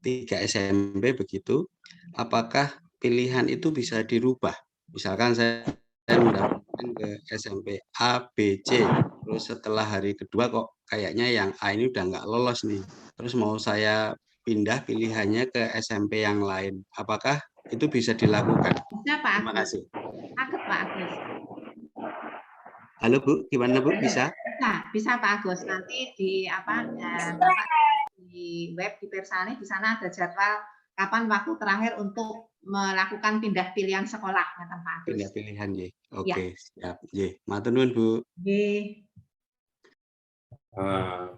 3 SMP begitu, apakah pilihan itu bisa dirubah? Misalkan saya mendaftarkan ke SMP A, B, C, terus setelah hari kedua kok kayaknya yang A ini udah nggak lolos nih. Terus mau saya pindah pilihannya ke SMP yang lain. Apakah itu bisa dilakukan? Bisa, Pak. Terima kasih. Pak Agus. Halo Bu, gimana Bu? Bisa? Bisa Pak Agus. Nanti di Bapak di web di Persani, di sana ada jadwal kapan waktu terakhir untuk melakukan pindah pilihan sekolah, Pak Agus. Pindah pilihan ya. Ya. Oke, siap. Matur nuwun Bu.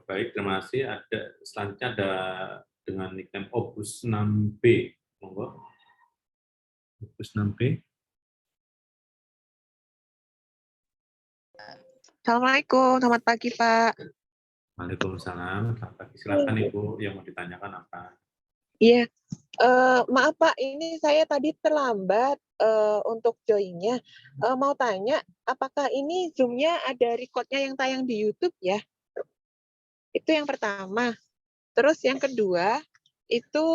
Baik, terima kasih. Selanjutnya ada dengan nickname Obus 6B. Monggo. Obus 6B. Assalamualaikum, selamat pagi Pak. Waalaikumsalam, selamat pagi. Silakan Ibu yang mau ditanyakan apa? Iya, maaf Pak, ini saya tadi terlambat untuk join-nya. Mau tanya, apakah ini Zoom-nya ada record-nya yang tayang di YouTube ya? Itu yang pertama. Terus yang kedua, itu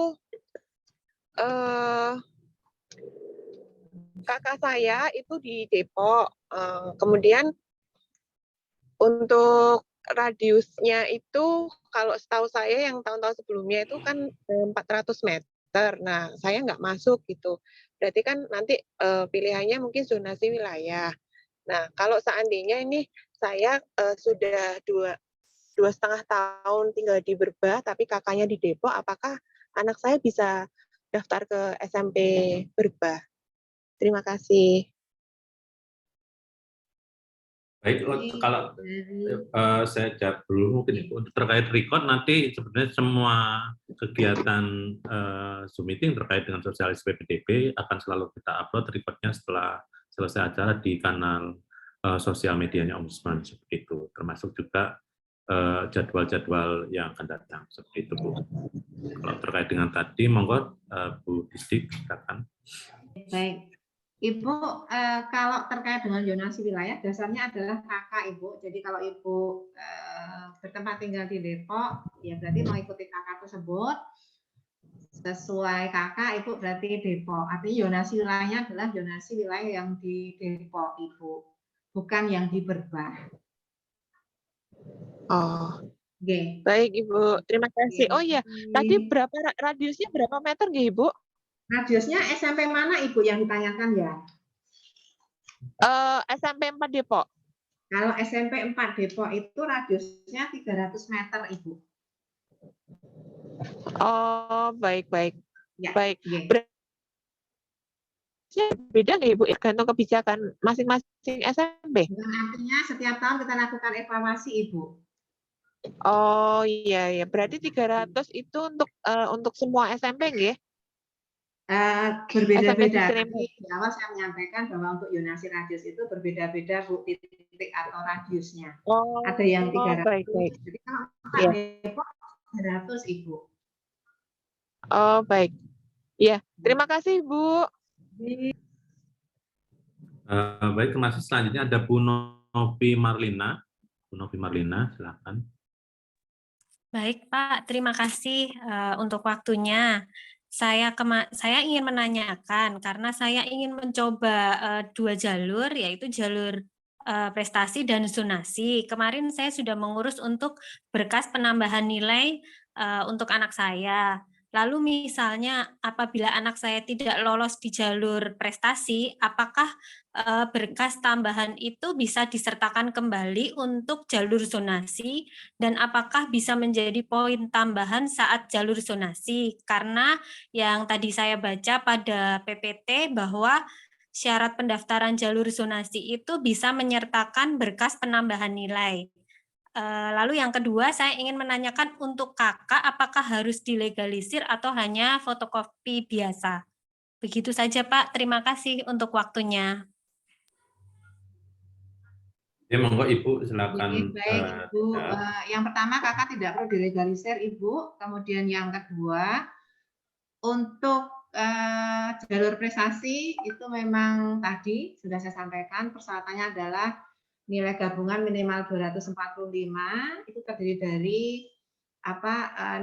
kakak saya itu di Depok. Kemudian untuk radiusnya itu kalau setahu saya yang tahun-tahun sebelumnya itu kan 400 meter. Nah, saya nggak masuk gitu. Berarti kan nanti pilihannya mungkin zonasi wilayah. Nah, kalau seandainya ini saya sudah dua 2,5 tahun tinggal di Berbah, tapi kakaknya di Depok, apakah anak saya bisa daftar ke SMP Berbah? Terima kasih. Baik, kalau saya jawab dulu mungkin untuk terkait record nanti sebenarnya semua kegiatan Zoom meeting terkait dengan sosialis PPDB akan selalu kita upload recordnya setelah selesai acara di kanal sosial medianya Ombudsman seperti itu, termasuk juga jadwal-jadwal yang akan datang seperti itu Bu. Kalau terkait dengan tadi, monggo Bu Disdik silakan. Baik. Ibu, kalau terkait dengan zonasi wilayah, dasarnya adalah kakak Ibu. Jadi kalau Ibu bertempat tinggal di Depok, ya berarti mengikuti kakak tersebut. Sesuai kakak, Ibu berarti Depok. Artinya zonasi wilayahnya adalah zonasi wilayah yang di Depok, Ibu. Bukan yang di Berbah. Oh, baik Ibu. Terima kasih. Oh iya, tadi berapa radiusnya berapa meter nggih Ibu? Radiusnya SMP mana Ibu yang ditanyakan ya? SMP 4 Depok. Kalau SMP 4 Depok itu radiusnya 300 meter Ibu. Oh, baik. Ya, baik. Beda nggak Ibu, tergantung kebijakan masing-masing SMP? Artinya setiap tahun kita lakukan evaluasi Ibu. Oh iya, berarti 300 itu untuk semua SMP nggih? Berbeda-beda. Di awal saya menyampaikan bahwa untuk zonasi radius itu berbeda-beda Bu, titik atau radiusnya. Oh, ada yang 300. Baik. Jadi kalau Depok 300 Ibu. Oh, baik. Iya, terima kasih Bu. Baik, terima kasih. Selanjutnya ada Bu Novi Marlina. Bu Novi Marlina, silakan. Baik Pak, terima kasih untuk waktunya. Saya ingin menanyakan karena saya ingin mencoba 2 jalur, yaitu jalur prestasi dan zonasi. Kemarin saya sudah mengurus untuk berkas penambahan nilai untuk anak saya. Lalu misalnya apabila anak saya tidak lolos di jalur prestasi, apakah berkas tambahan itu bisa disertakan kembali untuk jalur zonasi dan apakah bisa menjadi poin tambahan saat jalur zonasi? Karena yang tadi saya baca pada PPT bahwa syarat pendaftaran jalur zonasi itu bisa menyertakan berkas penambahan nilai. Lalu yang kedua, saya ingin menanyakan untuk kakak, apakah harus dilegalisir atau hanya fotokopi biasa? Begitu saja Pak, terima kasih untuk waktunya. Ya, monggo Ibu, silakan. Baik, Ibu. Yang pertama, kakak tidak perlu dilegalisir, Ibu. Kemudian yang kedua, untuk jalur prestasi itu memang tadi sudah saya sampaikan, persyaratannya adalah nilai gabungan minimal 245, itu terdiri dari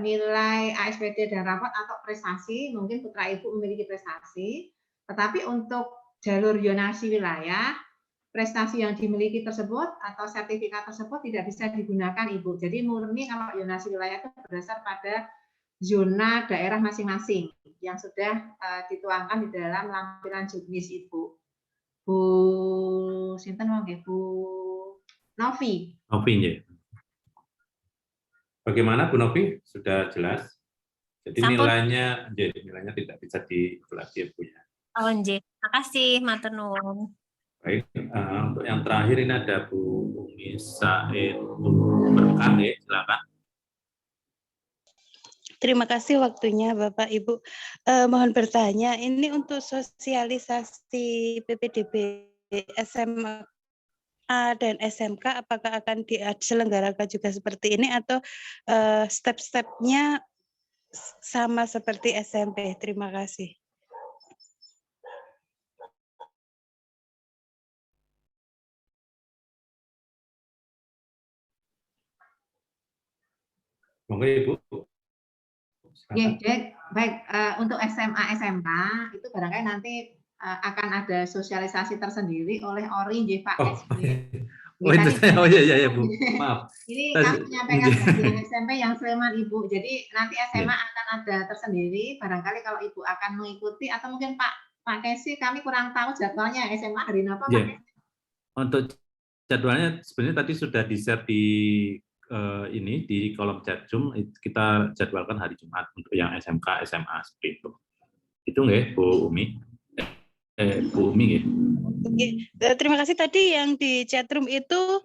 nilai ASPD dan rapot atau prestasi. Mungkin putra Ibu memiliki prestasi, tetapi untuk jalur zonasi wilayah, prestasi yang dimiliki tersebut atau sertifikat tersebut tidak bisa digunakan Ibu. Jadi murni kalau zonasi wilayah itu berdasar pada zona daerah masing-masing yang sudah dituangkan di dalam lampiran juknis Ibu. Bu Sinten monggo Bu Novi. Novi, ya. Bagaimana Bu Novi? Sudah jelas? Jadi Sampun. nilainya tidak bisa dikalkulasi ya Bu ya. Oh, nggih. Makasih, matur nuwun. Baik, untuk yang terakhir ini ada Bu Umi Saetul Berkah, ya, silakan. Terima kasih waktunya Bapak Ibu. Mohon bertanya, ini untuk sosialisasi PPDB SMA dan SMK apakah akan diselenggarakan juga seperti ini atau step-stepnya sama seperti SMP? Terima kasih. Monggo Ibu. Oke, baik. Untuk SMA SMK itu barangkali nanti akan ada sosialisasi tersendiri oleh ORI, Pak. Oh, itu saya. Oh iya Bu. Maaf. Ini kami menyampaikan yang SMP yang Sleman Ibu. Jadi nanti SMA akan ada tersendiri. Barangkali kalau Ibu akan mengikuti atau mungkin Pak Kesi, kami kurang tahu jadwalnya SMA hari apa Pak Kesi? Untuk jadwalnya sebenarnya tadi sudah di-share di ini di kolom chat Zoom, kita jadwalkan hari Jumat untuk yang SMK, SMA seperti itu. Itu nggih Bu Umi? Bu Umi nggih. Terima kasih. Tadi yang di chatroom itu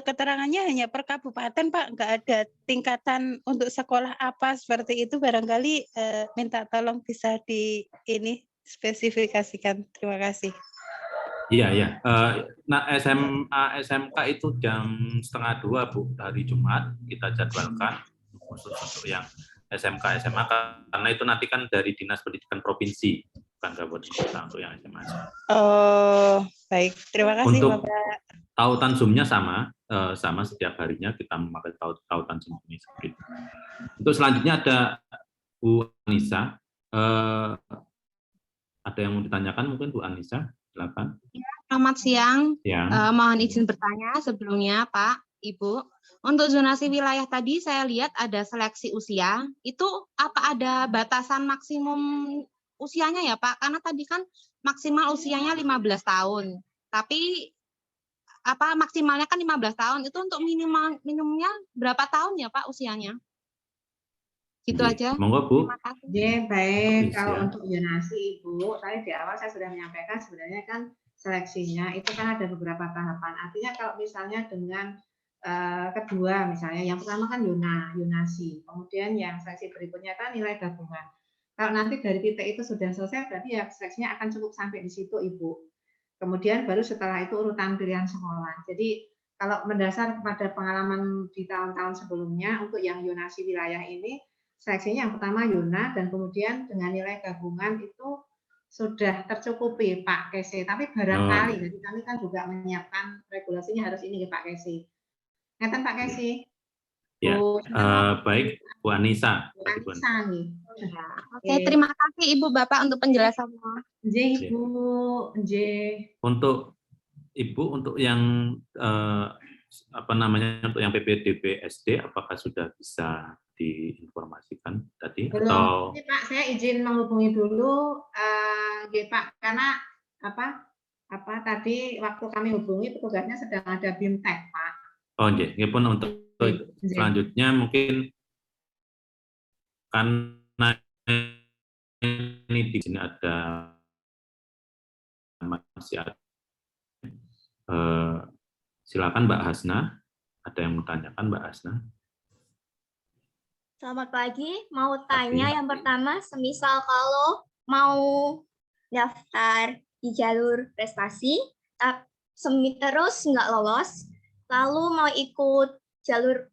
keterangannya hanya per kabupaten Pak, nggak ada tingkatan untuk sekolah apa seperti itu. Barangkali minta tolong bisa ini spesifikasikan. Terima kasih. Iya. Nah SMA SMK itu jam 1:30 Bu hari Jumat kita jadwalkan khusus untuk yang SMK SMA karena itu nanti kan dari Dinas Pendidikan Provinsi bukan kabupaten kota untuk yang SMA. Oh baik, terima kasih untuk Bapak. Tautan Zoom-nya sama setiap harinya kita memakai tautan Zoom ini seperti itu. Untuk selanjutnya ada Bu Anissa. Ada yang mau ditanyakan mungkin Bu Anissa? Silakan. Ya, selamat siang. Mohon izin bertanya sebelumnya Pak, Ibu. Untuk zonasi wilayah tadi saya lihat ada seleksi usia. Itu apa ada batasan maksimum usianya ya Pak? Karena tadi kan maksimal usianya 15 tahun. Tapi maksimalnya kan 15 tahun. Itu untuk minimumnya berapa tahun ya Pak usianya? Gitu aja. Monggo Bu. Terima kasih. Baik. Kalau untuk zonasi Ibu, tadi di awal saya sudah menyampaikan sebenarnya kan seleksinya itu kan ada beberapa tahapan. Artinya kalau misalnya dengan kedua misalnya, yang pertama kan zonasi, kemudian yang seleksi berikutnya kan nilai gabungan. Kalau nanti dari titik itu sudah selesai, berarti ya seleksinya akan cukup sampai di situ Ibu. Kemudian baru setelah itu urutan pilihan sekolah. Jadi kalau mendasar pada pengalaman di tahun-tahun sebelumnya untuk yang zonasi wilayah ini, seleksinya yang pertama Yuna dan kemudian dengan nilai gabungan itu sudah tercukupi Pak Kesi. Tapi barangkali, jadi kami kan juga menyiapkan regulasinya harus ini ya Pak Kesi. Ngeten Pak Kesi. Ya, baik Bu Anissa. Bu Anissa nih. Oke, terima kasih Ibu Bapak untuk penjelasannya. Ibu. Untuk Ibu untuk yang untuk yang PPDB SD apakah sudah bisa diinformasikan tadi? Belum. Atau Ini Pak, saya izin menghubungi dulu Pak karena tadi waktu kami hubungi petugasnya sedang ada BIMTEK Pak. Oh nggih, pun untuk selanjutnya mungkin karena ini di sini ada masih ada silakan Mbak Hasna, ada yang menanyakan Mbak Hasna. Selamat pagi, mau tanya yang pertama, semisal kalau mau daftar di jalur prestasi, terus nggak lolos, lalu mau ikut jalur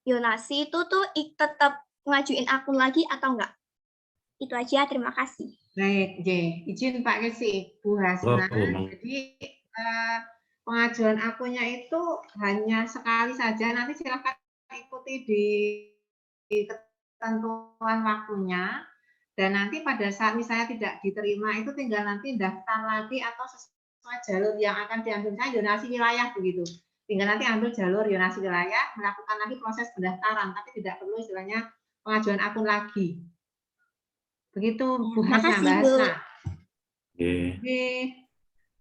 zonasi itu tuh tetap ngajuin akun lagi atau enggak? Itu aja, terima kasih. Baik, izin Pak Kesi, Bu Hasna. Jadi pengajuan akunnya itu hanya sekali saja, nanti silakan ikuti di ketentuan waktunya, dan nanti pada saat misalnya tidak diterima itu tinggal nanti daftar lagi atau sesuai jalur yang akan diambil, misalnya zonasi wilayah begitu. Tinggal nanti ambil jalur zonasi wilayah, melakukan lagi proses pendaftaran, tapi tidak perlu istilahnya pengajuan akun lagi. Begitu Bu Hasna, Mbak Hasna.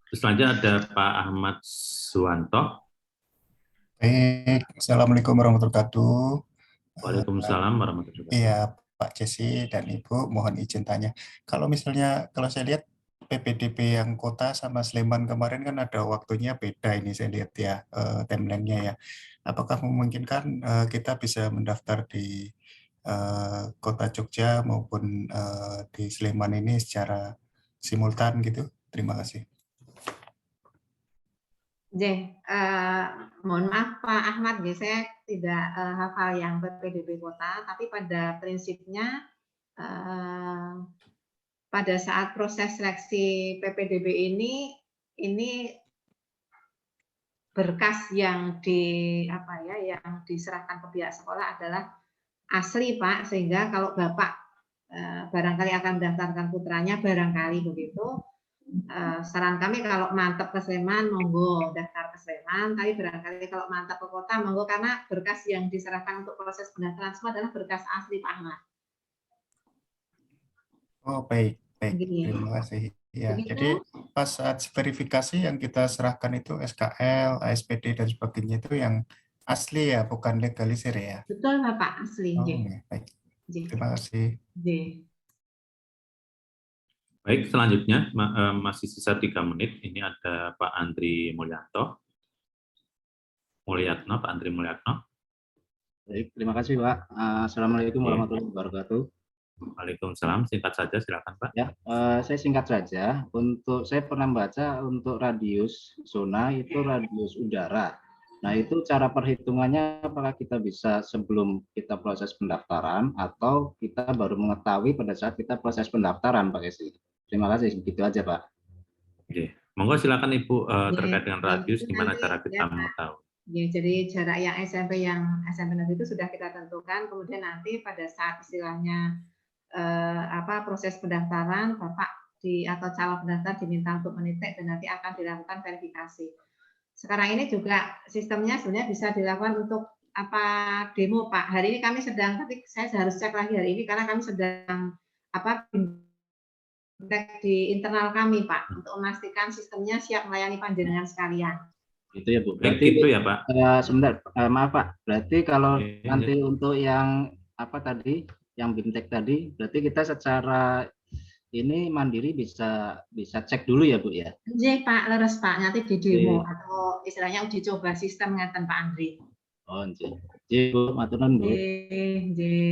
Terus selanjutnya ada Pak Ahmad Suwanto. Baik, Assalamualaikum warahmatullahi wabarakatuh. Waalaikumsalam warahmatullahi wabarakatuh. Iya, Pak Jesse dan Ibu, mohon izin tanya. Kalau misalnya, kalau saya lihat PPDB yang kota sama Sleman kemarin kan ada waktunya beda ini saya lihat ya, timeline-nya ya. Apakah memungkinkan kita bisa mendaftar di kota Jogja maupun di Sleman ini secara simultan gitu? Terima kasih. Mohon maaf Pak Ahmad, saya tidak hafal yang PPDB kota, tapi pada prinsipnya pada saat proses seleksi PPDB ini berkas yang yang diserahkan ke pihak sekolah adalah asli Pak, sehingga kalau Bapak barangkali akan mendaftarkan putranya, barangkali begitu. Saran kami kalau mantap ke Sleman, monggo daftar ke Sleman, tapi barangkali kalau mantap ke kota, monggo, karena berkas yang diserahkan untuk proses pendaftaran semua adalah berkas asli Pak Ahmad. Oh, baik. Terima kasih. Ya, jadi pas saat verifikasi yang kita serahkan itu SKL, ASPD dan sebagainya itu yang asli ya, bukan legalisir ya. Betul Bapak, asli. Oh, baik. Terima kasih. Baik, selanjutnya masih sisa 3 menit. Ini ada Pak Andri Mulyatno. Pak Andri Mulyatno. Baik, terima kasih Pak. Assalamualaikum warahmatullahi wabarakatuh. Waalaikumsalam. Singkat saja, silakan Pak. Ya, saya singkat saja. Saya pernah baca untuk radius zona itu radius udara. Nah, itu cara perhitungannya apakah kita bisa sebelum kita proses pendaftaran atau kita baru mengetahui pada saat kita proses pendaftaran, Pak Kesi? Terima kasih, begitu aja Pak. Oke, monggo silakan Ibu terkait dengan radius, gimana cara kita mengetahui? Ya, jadi jarak yang SMP negeri itu sudah kita tentukan, kemudian nanti pada saat istilahnya proses pendaftaran, Bapak atau calon pendaftar diminta untuk menitik dan nanti akan dilakukan verifikasi. Sekarang ini juga sistemnya sebenarnya bisa dilakukan untuk demo Pak. Hari ini kami sedang, tapi saya harus cek lagi hari ini karena kami sedang di internal kami Pak untuk memastikan sistemnya siap melayani panjenengan sekalian. Itu ya Bu. Berarti itu ya Pak. Sebentar, maaf Pak. Berarti kalau nanti untuk yang yang BIMTEK tadi, berarti kita secara ini mandiri bisa cek dulu ya Bu ya. Iya Pak, leres Pak. Nanti di demo atau istilahnya uji coba sistem ngeten Pak Andri. Oh, jadi Bu, maturan Bu.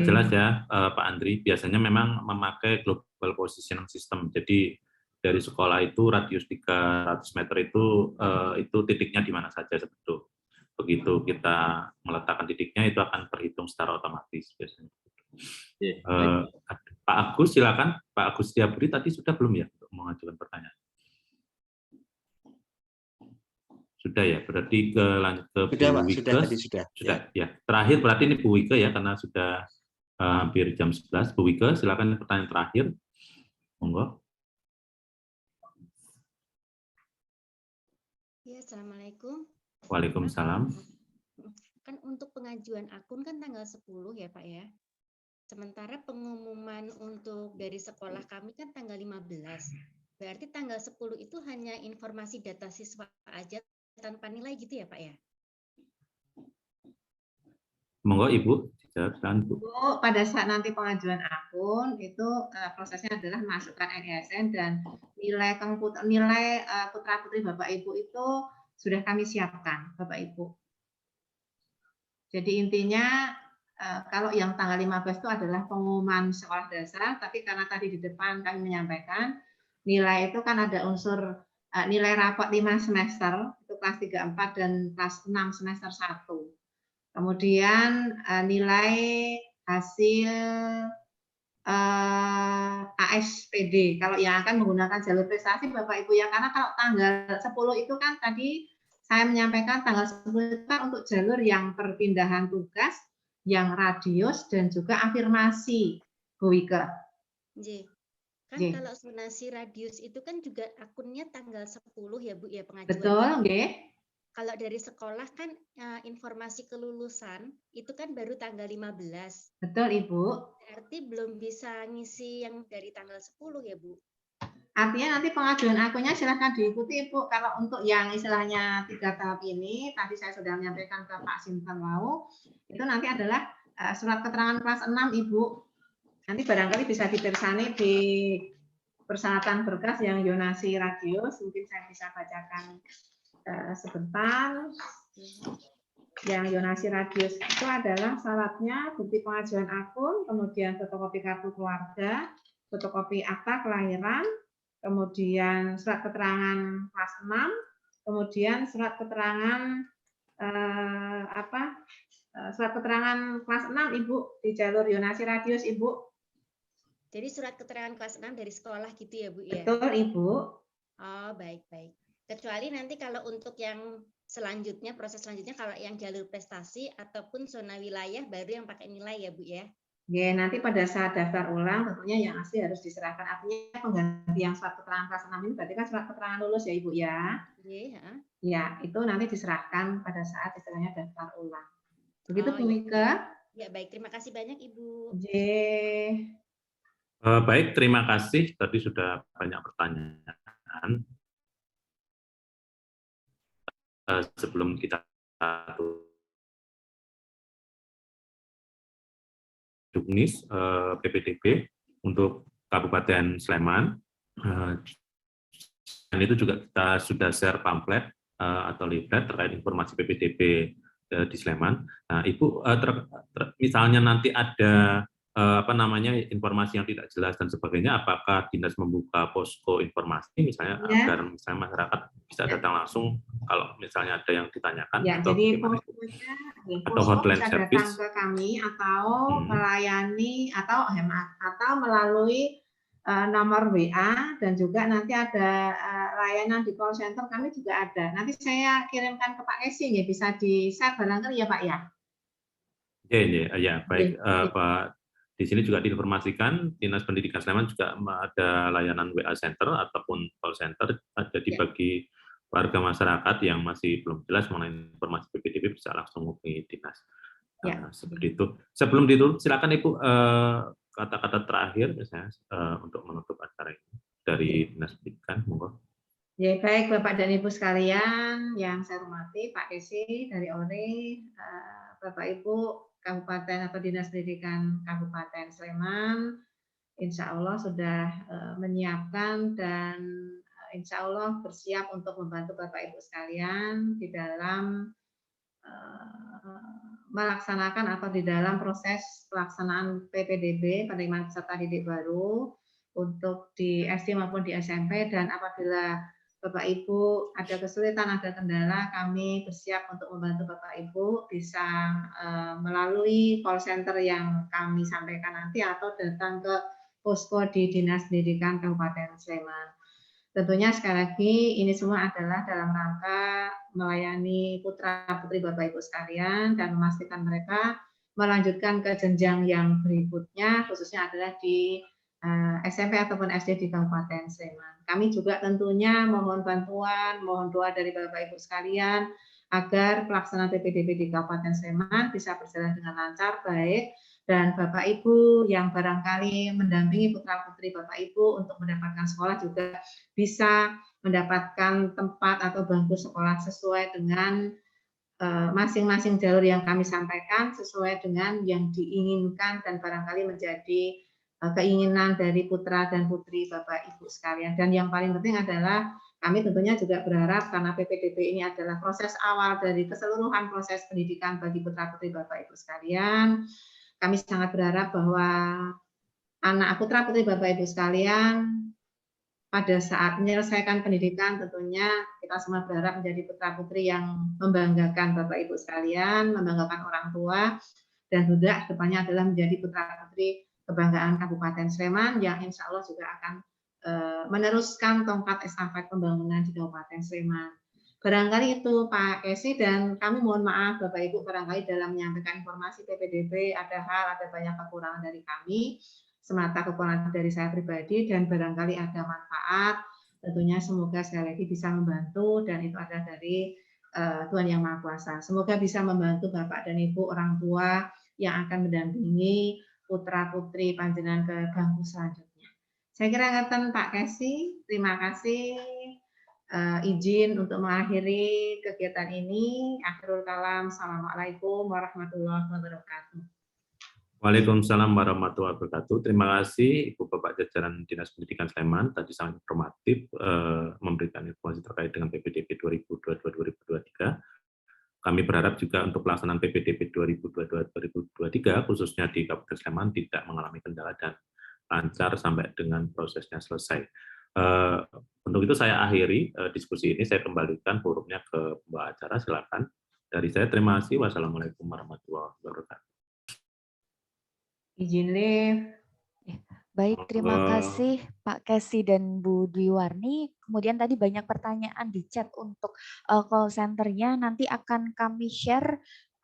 Jelas ya Pak Andri, biasanya memang memakai global positioning system. Jadi dari sekolah itu radius 300 meter itu titiknya di mana saja sebetulnya. Begitu kita meletakkan titiknya itu akan terhitung secara otomatis biasanya. Pak Agus silakan. Pak Agus Setiabudi tadi sudah belum ya untuk mengajukan pertanyaan? Sudah ya, berarti lanjut ke Bu Wike. Sudah ya. Terakhir berarti ini Bu Wike ya, karena sudah hampir jam 11. Bu Wike, silakan pertanyaan terakhir. Monggo. Ya, Assalamualaikum. Waalaikumsalam. Kan untuk pengajuan akun kan tanggal 10 ya Pak ya. Sementara pengumuman untuk dari sekolah kami kan tanggal 15. Berarti tanggal 10 itu hanya informasi data siswa aja tanpa nilai gitu ya Pak ya? Monggo Ibu, silakan Bu. Pada saat nanti pengajuan akun itu prosesnya adalah masukkan NISN dan nilai putra putri Bapak Ibu itu sudah kami siapkan Bapak Ibu. Jadi intinya kalau yang tanggal 15 itu adalah pengumuman sekolah dasar, tapi karena tadi di depan kami menyampaikan nilai itu kan ada unsur nilai rapot 5 semester, itu kelas 3, 4, dan kelas 6 semester 1. Kemudian nilai hasil ASPD, kalau yang akan menggunakan jalur prestasi Bapak Ibu ya, karena kalau tanggal 10 itu kan tadi saya menyampaikan tanggal 10 itu kan untuk jalur yang perpindahan tugas, yang radius, dan juga afirmasi, Bu Wike. Kan kalau zonasi radius itu kan juga akunnya tanggal 10 ya Bu ya pengajuan. Betul, nggih. Kalau dari sekolah kan informasi kelulusan itu kan baru tanggal 15. Betul Ibu. Berarti belum bisa ngisi yang dari tanggal 10 ya Bu? Artinya nanti pengajuan akunnya silahkan diikuti Ibu. Kalau untuk yang istilahnya 3 tahap ini, tadi saya sudah menyampaikan ke Pak Sinten Lau, itu nanti adalah surat keterangan kelas 6 Ibu. Nanti barangkali bisa dipersani di persyaratan berkas yang zonasi radius, mungkin saya bisa bacakan sebentar. Yang zonasi radius itu adalah syaratnya bukti pengajuan akun, kemudian fotokopi kartu keluarga, fotokopi akta kelahiran, kemudian surat keterangan kelas 6, kemudian surat keterangan surat keterangan kelas 6 Ibu di jalur zonasi radius Ibu. Jadi surat keterangan kelas 6 dari sekolah gitu ya Bu ya? Betul Ibu. Oh baik-baik. Kecuali nanti kalau untuk yang selanjutnya, proses selanjutnya kalau yang jalur prestasi ataupun zona wilayah baru yang pakai nilai ya Bu ya? Ya, nanti pada saat daftar ulang tentunya yang asli harus diserahkan. Artinya pengganti yang surat keterangan kelas 6 ini berarti kan surat keterangan lulus ya Ibu ya? Iya. Ya, itu nanti diserahkan pada saat istilahnya daftar ulang. Begitu Bu Mika? Ya baik, terima kasih banyak Ibu. Baik, terima kasih. Tadi sudah banyak pertanyaan. Sebelum kita Juknis PPDB untuk Kabupaten Sleman, dan itu juga kita sudah share pamflet atau leaflet terkait informasi PPDB di Sleman. Nah, Ibu, misalnya nanti ada informasi yang tidak jelas dan sebagainya, apakah dinas membuka posko informasi misalnya agar misalnya masyarakat bisa datang langsung kalau misalnya ada yang ditanyakan atau jadi poskonya atau hotline service datang ke kami atau melayani atau melalui nomor WA, dan juga nanti ada layanan di call center kami juga ada. Nanti saya kirimkan ke Pak Esi ya, bisa di-share barangkali ya Pak ya. Ya, baik Pak. Di sini juga diinformasikan Dinas Pendidikan Sleman juga ada layanan WA Center ataupun call center, ada bagi warga masyarakat yang masih belum jelas mengenai informasi PPDB bisa langsung menghubungi dinas. Seperti itu. Sebelum ditutup, silakan Ibu kata-kata terakhir misalnya untuk menutup acara ini dari Dinas Pendidikan, monggo. Ya, baik Bapak dan Ibu sekalian yang saya hormati, Pak Esi dari ORE, Bapak Ibu Kabupaten atau Dinas Pendidikan Kabupaten Sleman, insya Allah sudah menyiapkan dan insya Allah bersiap untuk membantu Bapak Ibu sekalian di dalam melaksanakan atau di dalam proses pelaksanaan PPDB, penerimaan peserta didik baru, untuk di SD maupun di SMP, dan apabila Bapak Ibu ada kesulitan, ada kendala, kami bersiap untuk membantu Bapak Ibu bisa melalui call center yang kami sampaikan nanti atau datang ke posko di Dinas Pendidikan Kabupaten Sleman. Tentunya sekali lagi ini semua adalah dalam rangka melayani putra-putri Bapak Ibu sekalian dan memastikan mereka melanjutkan ke jenjang yang berikutnya, khususnya adalah di SMP ataupun SD di Kabupaten Sleman. Kami juga tentunya mohon bantuan, mohon doa dari Bapak Ibu sekalian agar pelaksanaan PPDB di Kabupaten Sleman bisa berjalan dengan lancar, baik, dan Bapak Ibu yang barangkali mendampingi putra-putri Bapak Ibu untuk mendapatkan sekolah juga bisa mendapatkan tempat atau bangku sekolah sesuai dengan masing-masing jalur yang kami sampaikan, sesuai dengan yang diinginkan dan barangkali menjadi keinginan dari putra dan putri Bapak Ibu sekalian. Dan yang paling penting adalah kami tentunya juga berharap karena PPDB ini adalah proses awal dari keseluruhan proses pendidikan bagi putra-putri Bapak Ibu sekalian. Kami sangat berharap bahwa anak putra-putri Bapak Ibu sekalian pada saat menyelesaikan pendidikan tentunya kita semua berharap menjadi putra-putri yang membanggakan Bapak Ibu sekalian, membanggakan orang tua, dan juga depannya adalah menjadi putra-putri kebanggaan Kabupaten Sleman yang insya Allah juga akan meneruskan tongkat estafet pembangunan di Kabupaten Sleman. Barangkali itu Pak Esi, dan kami mohon maaf Bapak Ibu barangkali dalam menyampaikan informasi PPDB ada banyak kekurangan dari kami, semata kekurangan dari saya pribadi, dan barangkali ada manfaat, tentunya semoga sekali lagi bisa membantu, dan itu ada dari Tuhan Yang Maha Kuasa. Semoga bisa membantu Bapak dan Ibu orang tua yang akan mendampingi putra-putri panjenengan ke bangku selanjutnya. Saya kira ngeten Pak Kesi, terima kasih. Izin untuk mengakhiri kegiatan ini. Akhirul kalam. Assalamualaikum warahmatullahi wabarakatuh. Waalaikumsalam warahmatullahi wabarakatuh. Terima kasih Ibu Bapak jajaran Dinas Pendidikan Sleman, tadi sangat informatif memberikan informasi terkait dengan PPDB 2022-2023. Kami berharap juga untuk pelaksanaan PPDB 2022-2023 khususnya di Kabupaten Sleman tidak mengalami kendala dan lancar sampai dengan prosesnya selesai. Untuk itu saya akhiri diskusi ini, saya kembalikan forumnya ke Mbak Acara, silakan. Dari saya terima kasih. Wassalamualaikum warahmatullahi wabarakatuh. Izin live. Baik, terima kasih Pak Kesi dan Bu Dwi Warni. Kemudian tadi banyak pertanyaan di chat untuk call center-nya. Nanti akan kami share,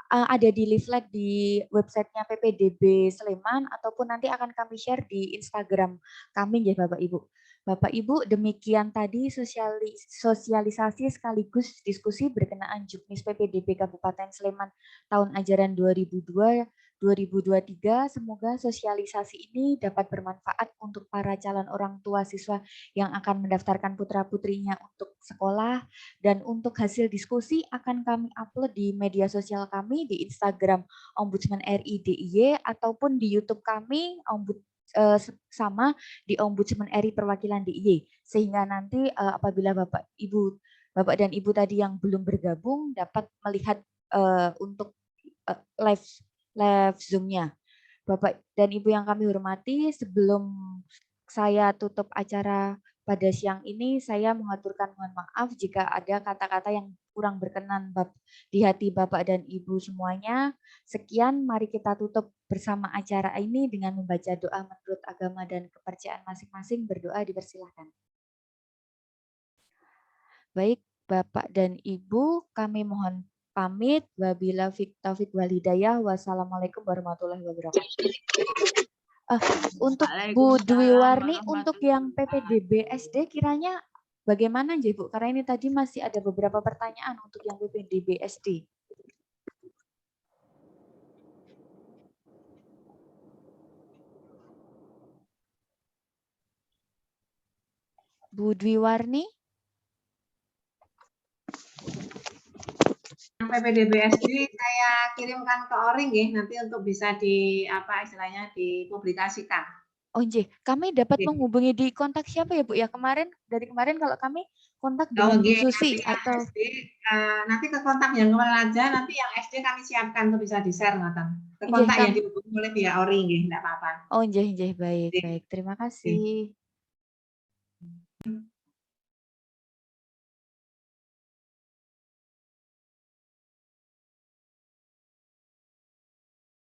ada di leaflet di websitenya PPDB Sleman, ataupun nanti akan kami share di Instagram kami ya Bapak Ibu. Bapak Ibu, demikian tadi sosialisasi sekaligus diskusi berkenaan Juknis PPDB Kabupaten Sleman tahun ajaran 2022-2023. Semoga sosialisasi ini dapat bermanfaat untuk para calon orang tua siswa yang akan mendaftarkan putra-putrinya untuk sekolah, dan untuk hasil diskusi akan kami upload di media sosial kami di Instagram Ombudsman RI DIY ataupun di YouTube kami sama di Ombudsman RI Perwakilan DIY, sehingga nanti apabila Bapak dan Ibu tadi yang belum bergabung dapat melihat untuk live Zoom-nya. Bapak dan Ibu yang kami hormati, sebelum saya tutup acara pada siang ini, saya mengaturkan mohon maaf jika ada kata-kata yang kurang berkenan di hati Bapak dan Ibu semuanya. Sekian, mari kita tutup bersama acara ini dengan membaca doa menurut agama dan kepercayaan masing-masing. Berdoa dipersilahkan. Baik, Bapak dan Ibu, kami mohon pamit. Wabillahi taufiq wal hidayah. Wassalamualaikum warahmatullahi wabarakatuh. Untuk Bu Dwi Warni, untuk yang PPDB SD kiranya bagaimana ya Bu? Karena ini tadi masih ada beberapa pertanyaan untuk yang PPDB SD. Bu Dwi Warni? PPDB SD saya kirimkan ke Oring ya, nanti untuk bisa dipublikasikan. Oh nggih, kami dapat menghubungi di kontak siapa ya Bu ya? Dari kemarin kalau kami kontak dengan Bu Susi atau SD, nanti ke kontak yang kemarin aja, nanti yang SD kami siapkan untuk bisa di-share ngoten. Ke kontak yang dihubungi oleh pihak Oring nggih, enggak apa-apa. Oh nggih, baik. Terima kasih.